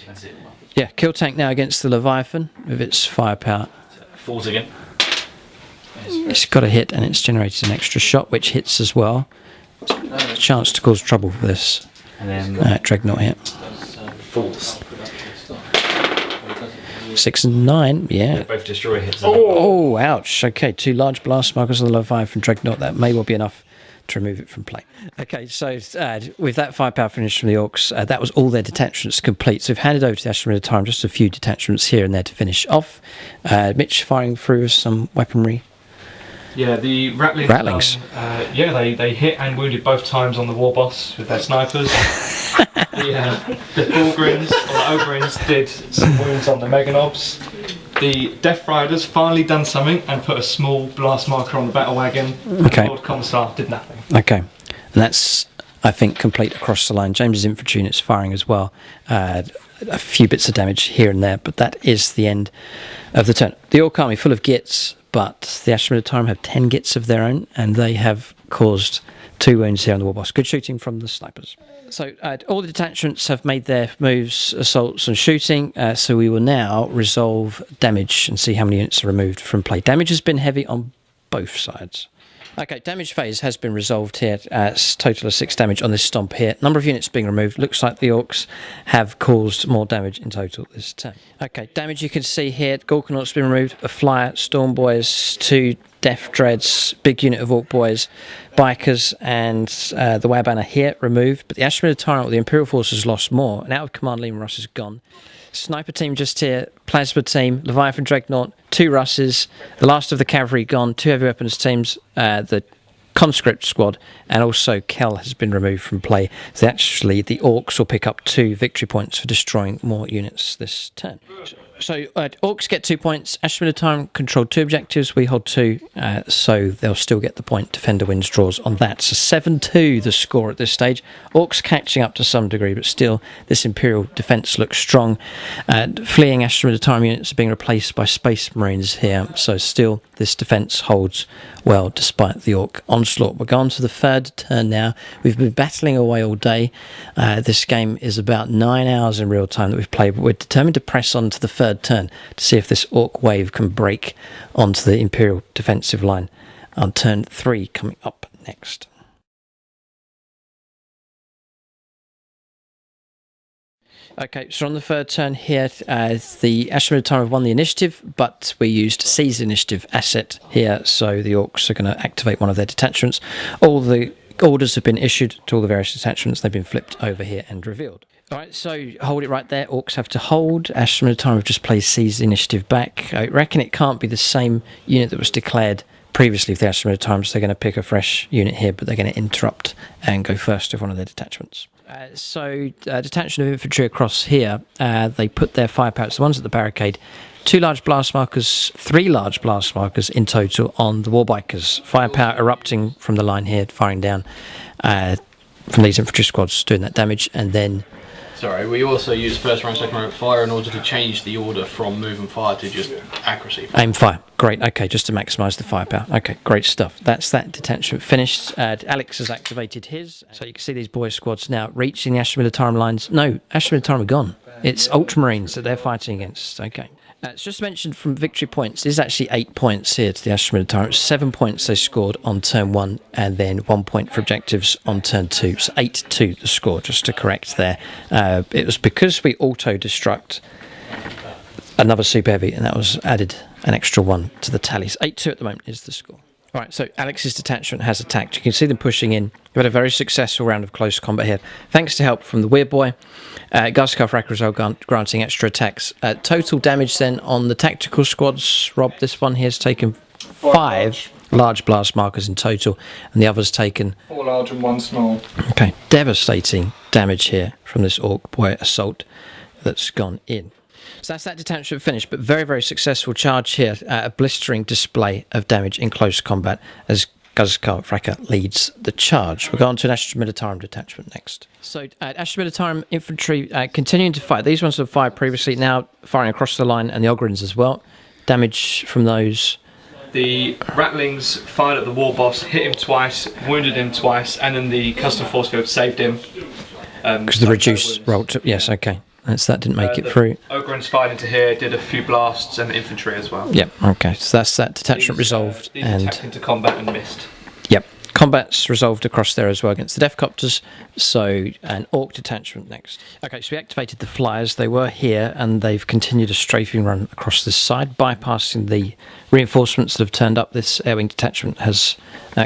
That's it. Yeah, kill tank now against the Leviathan with its firepower. 4s again. It's got a hit and it's generated an extra shot, which hits as well. A chance to cause trouble for this And then Dreadnought here. 4s. 6 and 9, yeah. Both destroyer hits. Oh, ouch. Okay, 2 large blast markers on the Leviathan Dreadnought. That may well be enough to remove it from play. Okay, so with that firepower finish from the Orks, that was all their detachments complete. So we've handed over to the Astra Militarum just a few detachments here and there to finish off. Mitch firing through some weaponry. Yeah, the rattlings. They hit and wounded both times on the war boss with their snipers. The Bulgrins or the Ogrins did some wounds on the Meganobs. The Death Riders finally done something and put a small blast marker on the battle wagon. Okay. Lord Commissar did nothing. Okay, and that's, I think, complete across the line. James's infantry unit's firing as well. A few bits of damage here and there, but that is the end of the turn. The Ork army full of gits, but the Astra Militarum have 10 gits of their own, and they have caused 2 wounds here on the war boss. Good shooting from the snipers. So all the detachments have made their moves, assaults and shooting, so we will now resolve damage and see how many units are removed from play. Damage has been heavy on both sides. Okay, damage phase has been resolved here. It's a total of 6 damage on this stomp here. Number of units being removed. Looks like the Orks have caused more damage in total this turn. Okay, damage you can see here. Gorkanaut's been removed. A flyer, Storm Boys, 2 Death Dreads, big unit of Ork Boys, Bikers, and the Wahammer here removed. But the Astra Militarum, the Imperial force, has lost more. And out of command, Liam Russ is gone. Sniper team just here, Plasma team, Leviathan Dreadnought, 2 Russes, the last of the cavalry gone, 2 heavy weapons teams, the conscript squad, and also Kel has been removed from play. So actually the Orks will pick up 2 victory points for destroying more units this turn. So Orks get 2 points. Astra Militarum control 2 objectives. We hold 2, so they'll still get the point. Defender wins draws on that. So 7-2 the score at this stage. Orks catching up to some degree, but still this Imperial defence looks strong. Fleeing Astra Militarum units are being replaced by Space Marines here, so still this defence holds well despite the Ork onslaught. We're going to the 3rd turn now. We've been battling away all day. This game is about 9 hours in real time that we've played, but we're determined to press on to the 3rd turn to see if this Ork wave can break onto the Imperial defensive line on turn 3 coming up next. Okay, so on the 3rd turn here, the Astra Militarum have won the initiative, but we used Seize Initiative asset here, so the Orks are going to activate one of their detachments. All the orders have been issued to all the various detachments. They've been flipped over here and revealed. All right, so hold it right there. Orks have to hold. Astra Militarum have just placed Seize Initiative back. I reckon it can't be the same unit that was declared previously for the Astra Militarum, so they're going to pick a fresh unit here, but they're going to interrupt and go first with one of their detachments. Detachment of infantry across here, they put their firepower, the ones at the barricade, 2 large blast markers, 3 large blast markers in total on the Warbikers. Firepower erupting from the line here, firing down from these infantry squads, doing that damage, and then Sorry, we also use first round, second round fire in order to change the order from move and fire to just accuracy. Aim fire. Great. Okay, just to maximise the firepower. Okay, great stuff. That's that detachment finished. Alex has activated his. So you can see these boy squads now reaching the Astra Militarum lines. No, Astra Militarum are gone. It's Ultramarines that they're fighting against. Okay. It's just mentioned from victory points. There's actually 8 points here to the Astra Militarum. 7 points they scored on turn 1, and then 1 point for objectives on turn 2. So 8-2 the score, just to correct there. It was because we auto-destruct another super heavy, and that was added an extra 1 to the tallies. 8-2 at the moment is the score. All right, so Alex's detachment has attacked. You can see them pushing in. We've had a very successful round of close combat here, thanks to help from the Weird Boy. Gazkar Rakrazol granting extra attacks. Total damage then on the tactical squads. Rob, this one here has taken 5 large blast markers in total, and the others taken 4 large and 1 small. Okay, devastating damage here from this Orc Boy assault that's gone in. So that's that detachment finished, but very, very successful charge here. A blistering display of damage in close combat as Gazkar Fraka leads the charge. We'll go on to an Astra Militarum detachment next. So Astra Militarum infantry continuing to fight. These ones have fired previously, now firing across the line, and the Ogrins as well. Damage from those. The Rattlings fired at the war boss, hit him twice, wounded him twice, and then the custom force field saved him. Because the reduced roll took. Yes, okay. That didn't make it through. Ogrins fired into here, did a few blasts, and the infantry as well. Yep, okay. So that's that detachment resolved. These and attacked into combat and missed. Yep, combat's resolved across there as well against the Defcopters. So an Orc detachment next. Okay, so we activated the flyers. They were here, and they've continued a strafing run across this side, bypassing the reinforcements that have turned up. This air-wing detachment has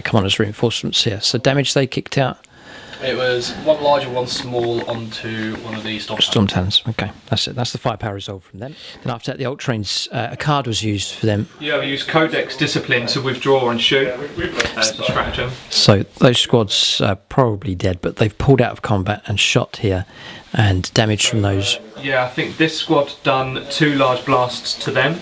come on as reinforcements here. So damage they kicked out. It was 1 large and 1 small onto one of the Storm Talons. Okay, that's it. That's the firepower resolved from them. Then after that, the Ultramarines, a card was used for them. Yeah, we used Codex Discipline to withdraw and shoot as a stratagem. So those squads are probably dead, but they've pulled out of combat and shot here, and damage from those. Yeah, I think this squad done 2 large blasts to them.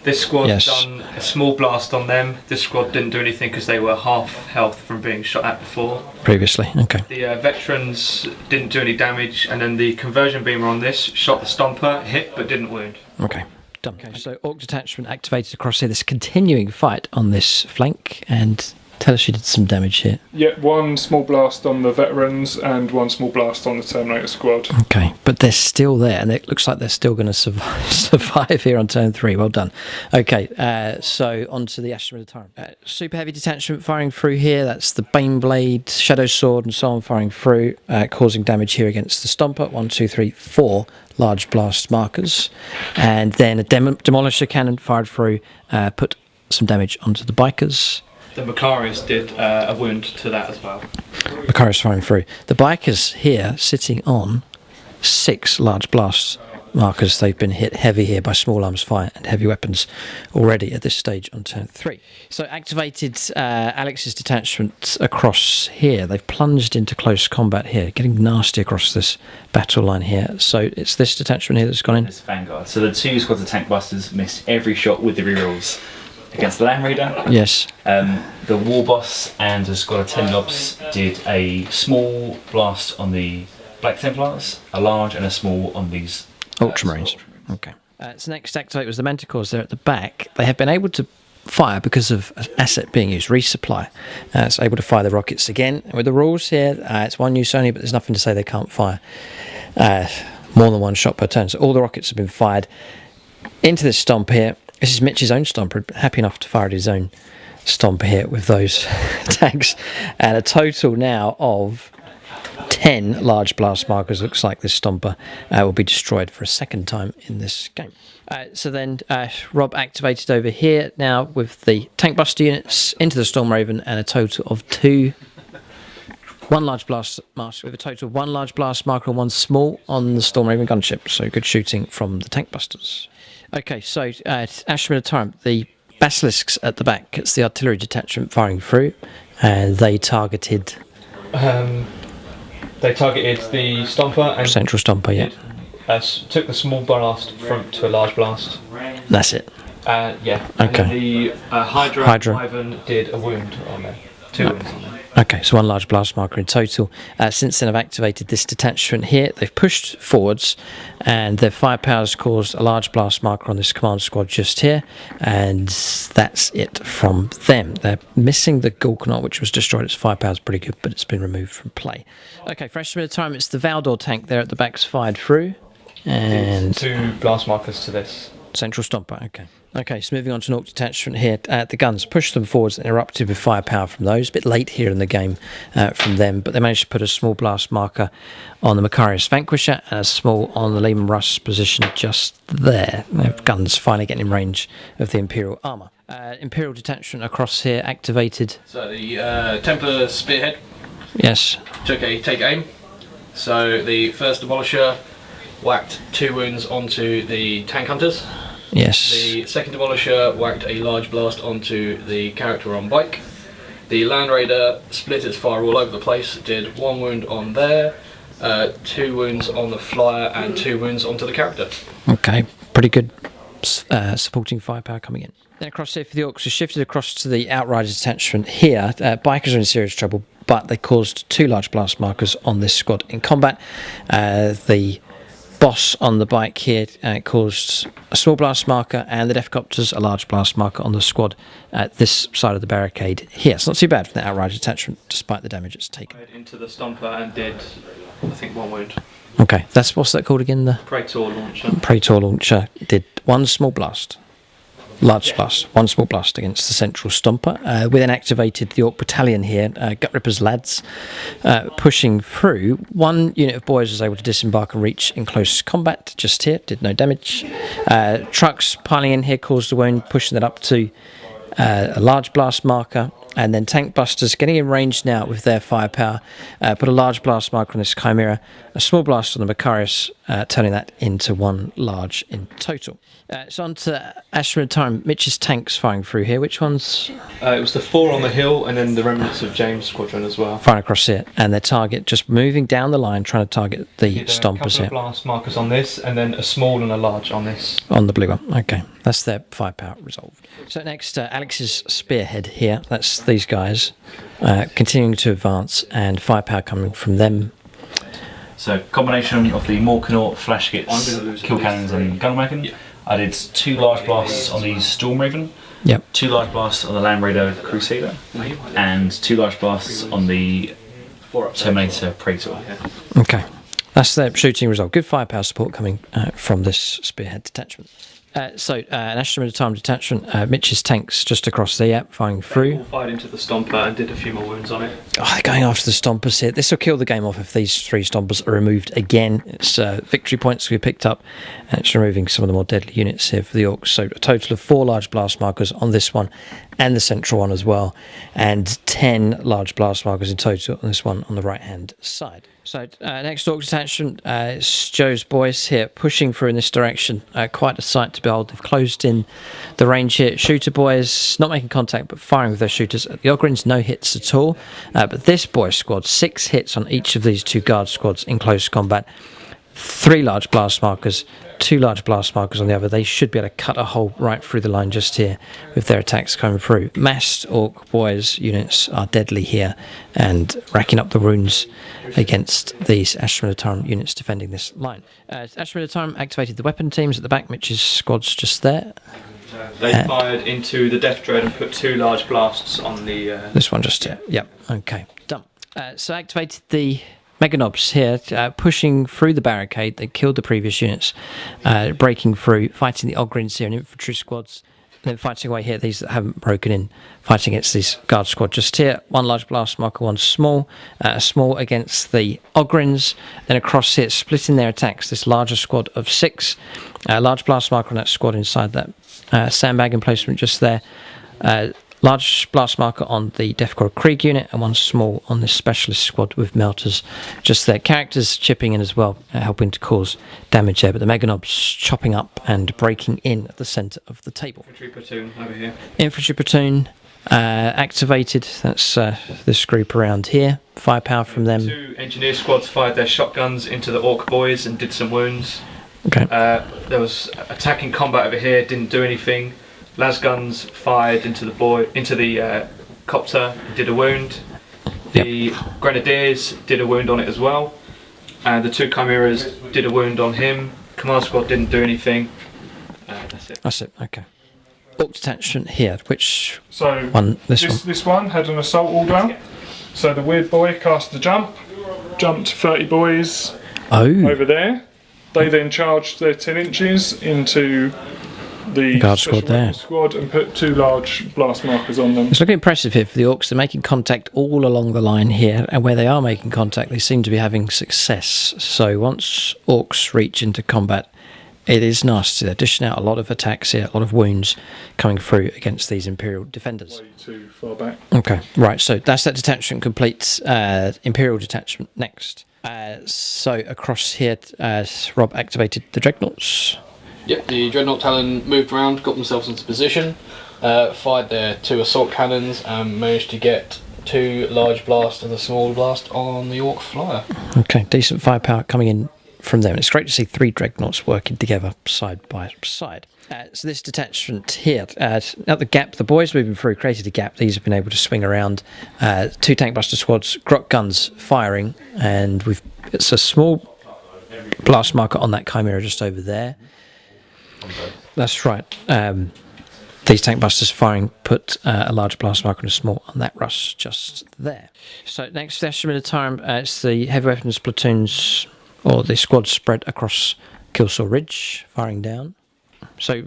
This squad done a small blast on them. This squad didn't do anything because they were half health from being shot at before. Previously, okay. The veterans didn't do any damage, and then the conversion beamer on this shot the stomper, hit but didn't wound. Okay, done. Okay, so Orc detachment activated across here. This continuing fight on this flank, and tell us you did some damage here. Yeah, 1 small blast on the veterans and 1 small blast on the Terminator squad. Okay, but they're still there, and it looks like they're still going to survive here on turn 3. Well done. Okay, so on to the Astra Militarum. Super heavy detachment firing through here. That's the Baneblade, Shadow Sword, and so on firing through, causing damage here against the Stomper. 1, 2, 3, 4 large blast markers, and then a Demolisher cannon fired through, put some damage onto the Bikers. The Macarius did a wound to that as well. Macarius firing through. The Bikers here sitting on 6 large blast markers. They've been hit heavy here by small arms fire and heavy weapons already at this stage on turn 3. So activated Alex's detachment across here. They've plunged into close combat here, getting nasty across this battle line here. So it's this detachment here that's gone in. It's Vanguard. So the 2 squads of tank busters missed every shot with the rerolls. Against the Land Raider. Yes. The War Boss and a squad of 10 Nobs did a small blast on the Black Templars, a large and a small on these Ultramarines. Okay. So next activate was the Manticores there at the back. They have been able to fire because of an asset being used, resupply. It's able to fire the rockets again. And with the rules here, it's 1 use only, but there's nothing to say they can't fire more than 1 shot per turn. So all the rockets have been fired into this stomp here. This is Mitch's own stomper, happy enough to fire at his own stomper here with those tags. And a total now of 10 large blast markers. Looks like this stomper will be destroyed for a 2nd time in this game. So then Rob activated over here now with the tank buster units into the Storm Raven, and a total of 1 large blast marker, with a total of 1 large blast marker and 1 small on the Storm Raven gunship. So good shooting from the tank busters. Okay, so Astra Militarum, the Basilisks at the back, it's the artillery detachment firing through, and they targeted the Stomper and Central Stomper, yeah. Took the small blast front to a large blast. That's it. Yeah. Okay. And the Hydra. Hydra Wyvern did a wound on there. 2 wounds on there. Okay, so one large blast marker in total. Since then, I've activated this detachment here. They've pushed forwards, and their firepower has caused a large blast marker on this command squad just here, and that's it from them. They're missing the Gulkanaut, which was destroyed. Its firepower is pretty good, but it's been removed from play. Okay, for a bit of time, it's the Valdor tank there at the back's fired through, and 2 blast markers to this. Central Stomper, okay. Okay, so moving on to an Orc detachment here. The guns, push them forwards and erupted with firepower from those. A bit late here in the game from them, but they managed to put a small blast marker on the Macarius Vanquisher and a small on the Lehman Russ position just there. Guns finally getting in range of the Imperial armour. Imperial detachment across here activated. So the Templar spearhead Yes. took a take aim. So the first demolisher whacked 2 wounds onto the tank hunters. Yes. The second demolisher whacked a large blast onto the character on bike. The Land Raider split its fire all over the place, did 1 wound on there, 2 wounds on the flyer, and 2 wounds onto the character. Okay, pretty good supporting firepower coming in. Then across here for the Orks, we shifted across to the Outrider detachment here. Bikers are in serious trouble, but they caused 2 large blast markers on this squad in combat. The boss on the bike here caused a small blast marker, and the Defcopters a large blast marker on the squad at this side of the barricade here. It's not too bad for the Outrider detachment, despite the damage it's taken. Into the Stomper and did, I think, 1 wound. Okay, what's that called again? The Praetor launcher. Praetor launcher did 1 small blast. Large blast, 1 small blast against the Central Stomper. We then activated the Orc Battalion here, Gut Rippers lads, pushing through. 1 unit of boys was able to disembark and reach in close combat just here, did no damage. Trucks piling in here caused a wound, pushing that up to a large blast marker. And then Tank Busters getting in range now with their firepower. Put a large blast marker on this Chimera, a small blast on the Macarius, turning that into 1 large in total. So on to Astra Militarum. Mitch's tanks firing through here. Which ones? It was the 4 on the hill, and then the remnants of James' squadron as well. Firing across here. And their target just moving down the line, trying to target the Did a Stompers couple here. of blast markers on this, and then a small and a large on this. On the blue one. Okay, that's their firepower resolved. So next, Alex's spearhead here. That's these guys continuing to advance, and firepower coming from them. So combination of the Morkanaut, flash kits, kill cannons and gun wagon. Yeah. I did 2 large blasts on the Storm Raven, Yep. 2 large blasts on the Land Raider Crusader, and 2 large blasts on the Terminator Praetor. Okay, that's their shooting result. Good firepower support coming from this spearhead detachment. So an Astra Militarum detachment, Mitch's tanks just across there, firing All through. fired into the Stomper and did a few more wounds on it. Oh, they're going after the Stompers here. This will kill the game off if these 3 Stompers are removed again. It's victory points we picked up, and it's removing some of the more deadly units here for the Orcs. So a total of 4 large blast markers on this one, and the central one as well, and 10 large blast markers in total on this one on the right hand side. So next Orc detachment, it's Joe's boys here pushing through in this direction. Quite a sight to behold. They've closed in the range here. Shooter boys not making contact but firing with their shooters. The Ogrins no hits at all, but this boy squad 6 hits on each of these 2 guard squads in close combat. 3 large blast markers, 2 large blast markers on the other. They should be able to cut a hole right through the line just here with their attacks coming through. Massed Orc boys units are deadly here and racking up the wounds against these Astra Militarum units defending this line. Astra Militarum activated the weapon teams at the back. Mitch's squad's just there. They fired into the Death Dread and put 2 large blasts on the... This one just here. Yep. Okay. Done. So activated the Meganobs here, pushing through the barricade. They killed the previous units, breaking through, fighting the Ogrins here and infantry squads, then fighting away here, these that haven't broken in, fighting against this guard squad just here. 1 large blast marker, 1 small, small against the Ogrins, then across here, splitting their attacks, this larger squad of 6, large blast marker on that squad inside that sandbag emplacement just there. Large blast marker on the Deathcore Krieg unit, and 1 small on this specialist squad with melters just there. Characters chipping in as well, helping to cause damage there, but the Meganobs chopping up and breaking in at the centre of the table. Infantry platoon over here. Infantry platoon activated, that's this group around here. Firepower from them. 2 engineer squads fired their shotguns into the Orc boys and did some wounds. Okay. There was attacking combat over here, didn't do anything. Las guns fired into the copter, did a wound. The Grenadiers did a wound on it as well. And the 2 Chimeras did a wound on him. Command Squad didn't do anything. That's it. That's it, okay. Orc detachment here, which So one? this one had an assault order. So the weird boy cast the jump, jumped 30 boys over there. They then charged their 10 inches into the guard special squad there. weapons squad and put 2 large blast markers on them. It's looking impressive here for the Orcs. They're making contact all along the line here, and where they are making contact, they seem to be having success. So once Orcs reach into combat, it is nasty. They're dishing out a lot of attacks here, a lot of wounds coming through against these Imperial defenders. Way too far back. Okay, right, so that's that detachment complete. Imperial detachment next. So across here, Rob activated the Dreadnoughts. Yep, the Dreadnought Talon moved around, got themselves into position, fired their 2 assault cannons, and managed to get 2 large blast and a small blast on the Orc flyer. Okay, decent firepower coming in from them. It's great to see 3 Dreadnoughts working together side by side. So this detachment here, at the gap, the boys moving through created a gap. These have been able to swing around. 2 tank buster squads, Grot guns firing, and it's a small blast marker on that Chimera just over there. That's right. These tank busters firing put a large blast marker and a small on that rush just there. So next, the Astra Militarum, it's the heavy weapons platoons, or the squads spread across KILLSAW Ridge, firing down. So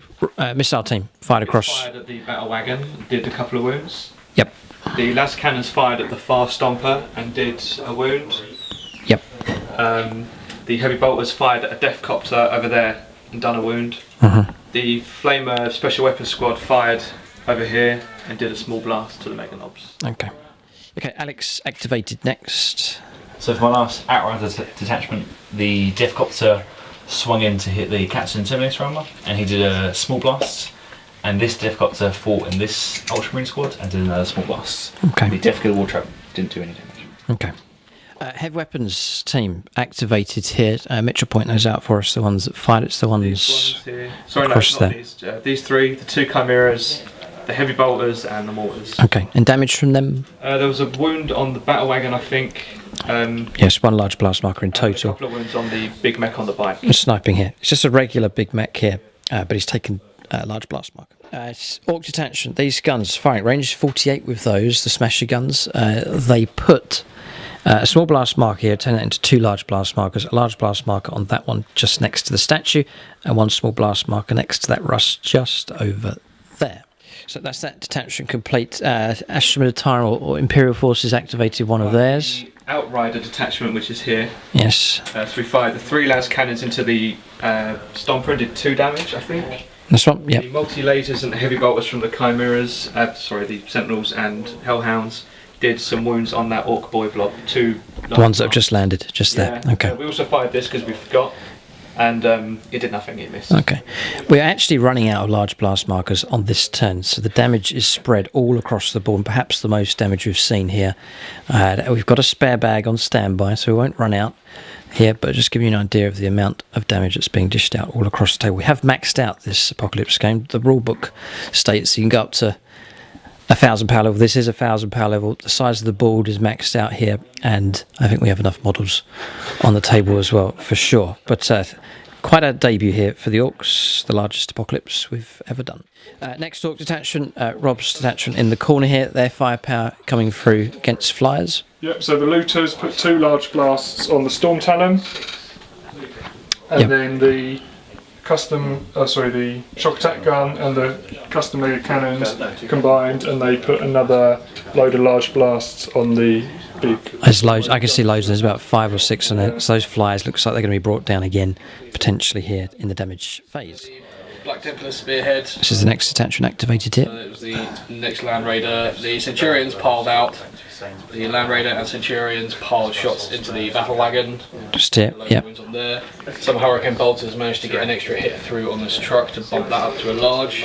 missile team fired across. Fired at the battle wagon, did a couple of wounds. Yep. The las cannons fired at the far stomper and did a wound. Yep. The heavy bolters fired at a death copter over there and done a wound. The Flamer special weapons squad fired over here and did a small blast to the Mega Knobs. Okay. Okay, Alex activated next. So for my last Outrider detachment, the death copter swung in to hit the Captain Intimidator armor, and he did a small blast. And this death copter fought in this Ultramarine squad and did another small blast. Okay. The death killer war trap didn't do any damage. Okay. Heavy weapons team activated here. Mitchell, point those out for us. The ones that fired. It's the ones here. Sorry, no, across it's not there. these 3, the 2 Chimeras, the heavy bolters, and the mortars. Okay. And damage from them? There was a wound on the battle wagon, I think. Yes, 1 large blast marker in total. A couple of wounds on the big mech on the bike. Sniping here. It's just a regular big mech here, but he's taken a large blast marker. Orc detachment. These guns firing range 48 with those. The smasher guns. They put a small blast marker here, turn that into 2 large blast markers. A large blast marker on that one just next to the statue, and 1 small blast marker next to that rust just over there. So that's that detachment complete. Astra Militarum or Imperial Forces activated one of theirs. Outrider detachment, which is here. Yes. So we fired the 3 las cannons into the stomper and did 2 damage, I think. This one, yep. The multi-lasers and the heavy bolters from the Chimeras, the Sentinels and Hellhounds, did some wounds on that Orc boy blob. 2 The ones that have just landed, just there. Okay. We also fired this because we forgot, and it did nothing, it missed. Okay. We're actually running out of large blast markers on this turn, so the damage is spread all across the board, and perhaps the most damage we've seen here. We've got a spare bag on standby, so we won't run out here, but just give you an idea of the amount of damage that's being dished out all across the table. We have maxed out this Apocalypse game. The rulebook states you can go up to 1,000 power level. This is 1,000 power level. The size of the board is maxed out here, and I think we have enough models on the table as well, for sure. But quite a debut here for the Orcs, the largest Apocalypse we've ever done. Next Orc detachment, Rob's detachment in the corner here. Their firepower coming through against flyers. Yep, so the looters put 2 large blasts on the Storm Talon, and then the the shock attack gun and the custom mega cannons combined, and they put another load of large blasts on the big. There's loads. I can see loads. There's about 5 or 6 on it. So those flyers looks like they're going to be brought down again, potentially here in the damage phase. Black Templar spearhead. This is the next detachment activated here. It was the next Land Raider. The Centurions piled out. The Land Raider and Centurions piled shots into the battle wagon. Just here, yeah. On there. Some Hurricane bolters managed to get an extra hit through on this truck to bump that up to a large.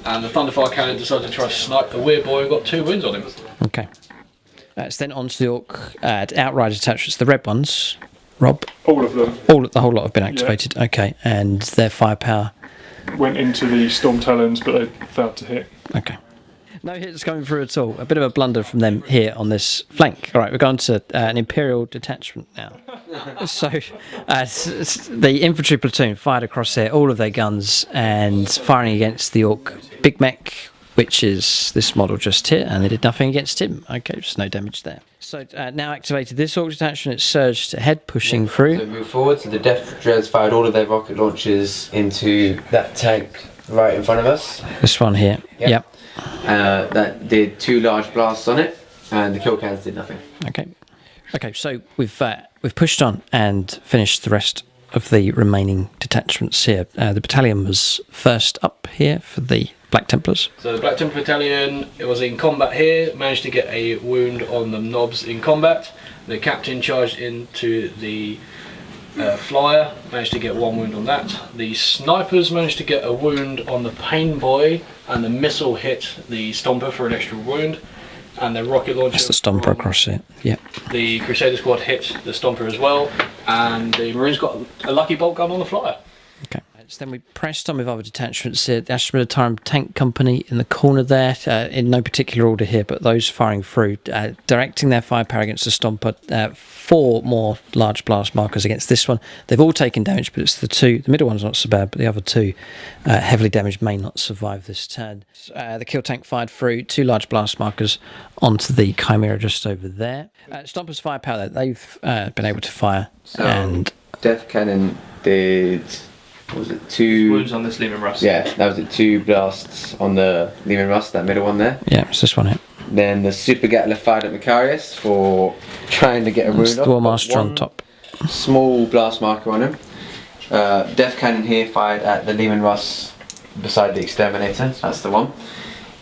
And the Thunderfire cannon decided to try to snipe the weird boy and got 2 wins on him. Okay. It's then on to the Orc Outrider detachments, the red ones. Rob? All of them. The whole lot have been activated. Yeah. Okay, and their firepower went into the Storm Talons, but they failed to hit. Okay. No hits coming through at all. A bit of a blunder from them here on this flank. All right, we're going to an Imperial detachment now. So the infantry platoon fired across there, all of their guns, and firing against the Ork Big Mech, which is this model just here, and they did nothing against him. Okay, just no damage there. So now activated this Ork detachment, it's surged ahead, pushing through. So move forward. So the Death Dreads fired all of their rocket launchers into that tank right in front of us. This one here. Yep. That did 2 large blasts on it, and the kill cans did nothing. Okay. Okay, so we've pushed on and finished the rest of the remaining detachments here. The battalion was first up here for the Black Templars. So the Black Templar Battalion, it was in combat here, managed to get a wound on the knobs in combat. The captain charged into the flyer, managed to get 1 wound on that. The snipers managed to get a wound on the pain boy, and the missile hit the stomper for an extra wound. And the rocket launcher. That's the stomper across it. Yep. The Crusader squad hit the stomper as well, and the Marines got a lucky bolt gun on the flyer. Okay. So then we pressed on with other detachments here. The Astra Militarum Tank Company in the corner there, in no particular order here, but those firing through, directing their firepower against the Stomper. 4 more large blast markers against this one. They've all taken damage, but it's the 2. The middle one's not so bad, but the other 2 heavily damaged may not survive this turn. The kill tank fired through 2 large blast markers onto the Chimera just over there. Stomper's firepower, they've been able to fire. So and Death Cannon did... What was it? 2 Wounds on this Lehman Russ. Yeah, that was it. 2 blasts on the Lehman Russ, that middle one there. Yeah, it's this one here. Then the Super Gatler fired at Macarius for trying to get a wound It's off. the Warmaster on top. Small blast marker on him. Death Cannon here fired at the Lehman Russ beside the Exterminator. That's the one.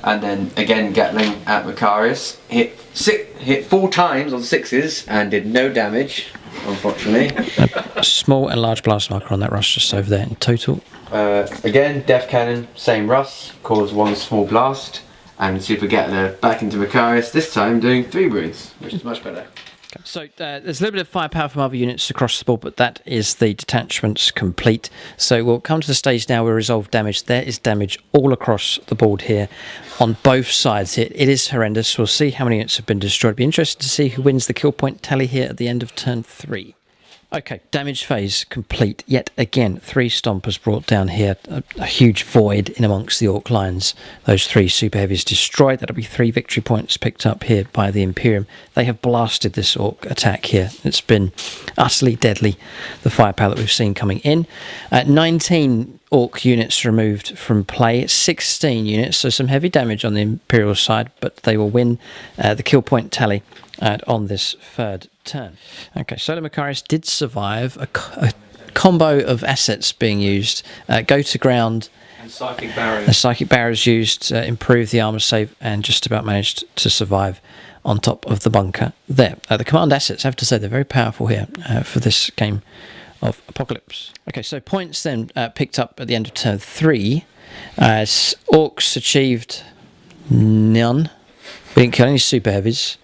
And then again Gatling at Macarius. Hit 4 times on 6s and did no damage, unfortunately. A small and large blast marker on that Russ just over there in total. Again, Death Cannon, same Russ, caused 1 small blast, and Super Gatler back into Macarius, this time doing 3 wounds, which is much better. So there's a little bit of firepower from other units across the board, but that is the detachments complete. So we'll come to the stage now where we resolve damage. There is damage all across the board here on both sides. It is horrendous. We'll see how many units have been destroyed. It'll be interesting to see who wins the kill point tally here at the end of turn 3. Okay, damage phase complete. Yet again, 3 stompers brought down here. A huge void in amongst the Ork lines. Those 3 super heavies destroyed. That'll be 3 victory points picked up here by the Imperium. They have blasted this Ork attack here. It's been utterly deadly, the firepower that we've seen coming in. 19 Ork units removed from play, 16 units, so some heavy damage on the Imperial side, but they will win the kill point tally on this 3rd turn. Okay, Solar Macarius did survive a combo of assets being used. Go to ground. And psychic barriers. The psychic barriers used to improve the armor save and just about managed to survive on top of the bunker there. The command assets, I have to say, they're very powerful here for this game of Apocalypse. Okay, so points then picked up at the end of turn 3. As Orks achieved none. We didn't kill any super heavies.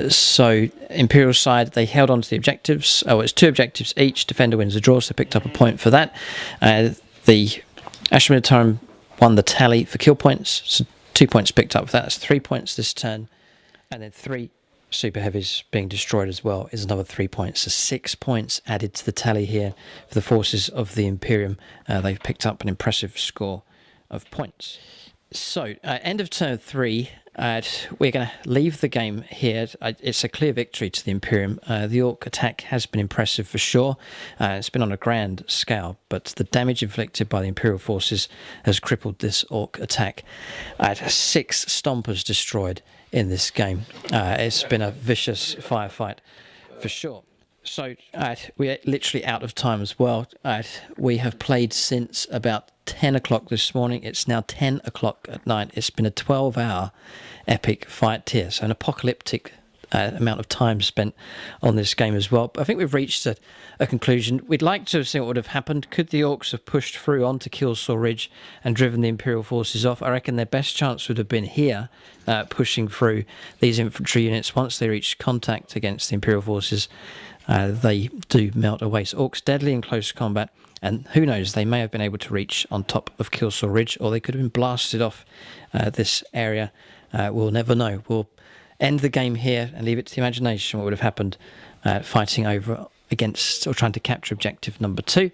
So Imperial side, they held on to the objectives. Oh, it's 2 objectives each. Defender wins the draw, so they picked up a point for that. The Astra Militarum won the tally for kill points. So 2 points picked up for that. That's 3 points this turn. And then 3 super heavies being destroyed as well is another 3 points. So 6 points added to the tally here for the forces of the Imperium. They've picked up an impressive score of points. So, end of turn 3, we're going to leave the game here. It's a clear victory to the Imperium. The Ork attack has been impressive for sure. It's been on a grand scale, but the damage inflicted by the Imperial forces has crippled this Ork attack. 6 stompers destroyed in this game. It's been a vicious firefight for sure. So we're literally out of time as well. We have played since about 10 o'clock this morning. It's now 10 o'clock at night. It's been a 12-hour epic fight here. So an apocalyptic amount of time spent on this game as well. But I think we've reached a conclusion. We'd like to see what would have happened. Could the Orks have pushed through onto KILLSAW Ridge and driven the Imperial forces off? I reckon their best chance would have been here, pushing through these infantry units once they reached contact against the Imperial forces. they do melt away. So Orks deadly in close combat, and who knows, they may have been able to reach on top of KILLSAW Ridge, or they could have been blasted off this area. We'll never know. We'll end the game here and leave it to the imagination what would have happened fighting over against or trying to capture objective number 2.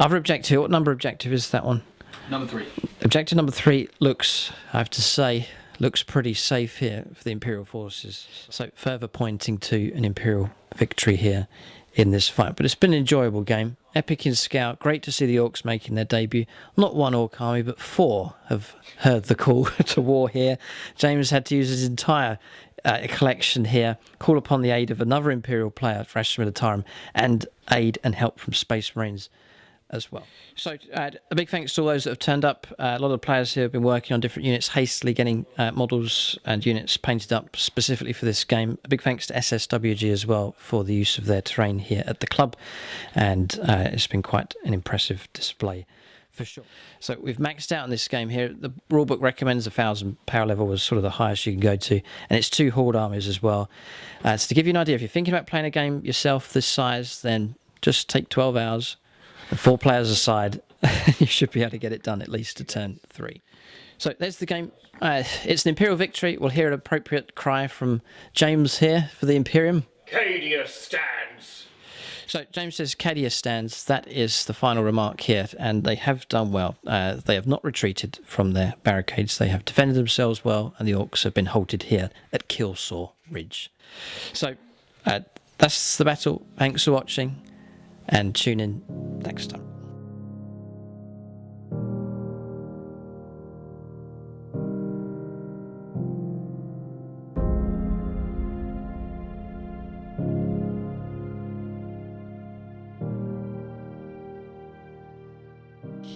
Other objective, what number objective is that one? Number 3. Objective number 3 looks, I have to say, looks pretty safe here for the Imperial forces. So further pointing to an Imperial victory here in this fight. But it's been an enjoyable game. Epic in scale. Great to see the Orks making their debut. Not one Ork army, but 4 have heard the call to war here. James had to use his entire collection here, call upon the aid of another Imperial player for Astra Militarum, and aid and help from Space Marines as well. So a big thanks to all those that have turned up. A lot of players here have been working on different units, hastily getting models and units painted up specifically for this game. A big thanks to SSWG as well for the use of their terrain here at the club, and it's been quite an impressive display for sure. So we've maxed out on this game here. The rulebook recommends 1000 power level was sort of the highest you can go to, and it's 2 horde armies as well. So to give you an idea, if you're thinking about playing a game yourself this size, then just take 12 hours, 4 players aside, you should be able to get it done at least to turn 3. So there's the game. It's an Imperial victory. We'll hear an appropriate cry from James here for the Imperium. Cadia stands! So James says Cadia stands. That is the final remark here, and they have done well. They have not retreated from their barricades. They have defended themselves well, and the Orks have been halted here at KILLSAW Ridge. So that's the battle. Thanks for watching, and tune in next time.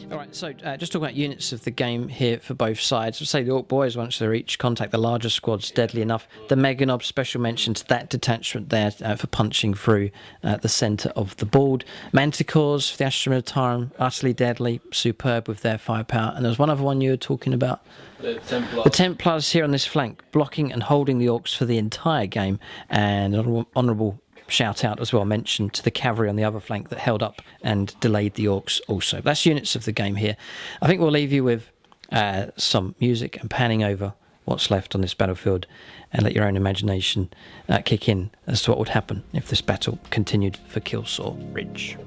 Alright, so just talking about units of the game here for both sides. I'll say the Ork boys, once they're each, contact the larger squads deadly enough. The Meganob, special mention to that detachment there for punching through the centre of the board. Manticores for the Astra Militarum, utterly deadly, superb with their firepower. And there's one other one you were talking about. The Templar. The Templars here on this flank, blocking and holding the Orks for the entire game. And an honourable shout out as well, mentioned to the cavalry on the other flank that held up and delayed the Orks also. That's units of the game here. I think we'll leave you with some music and panning over what's left on this battlefield, and let your own imagination kick in as to what would happen if this battle continued for KILLSAW Ridge.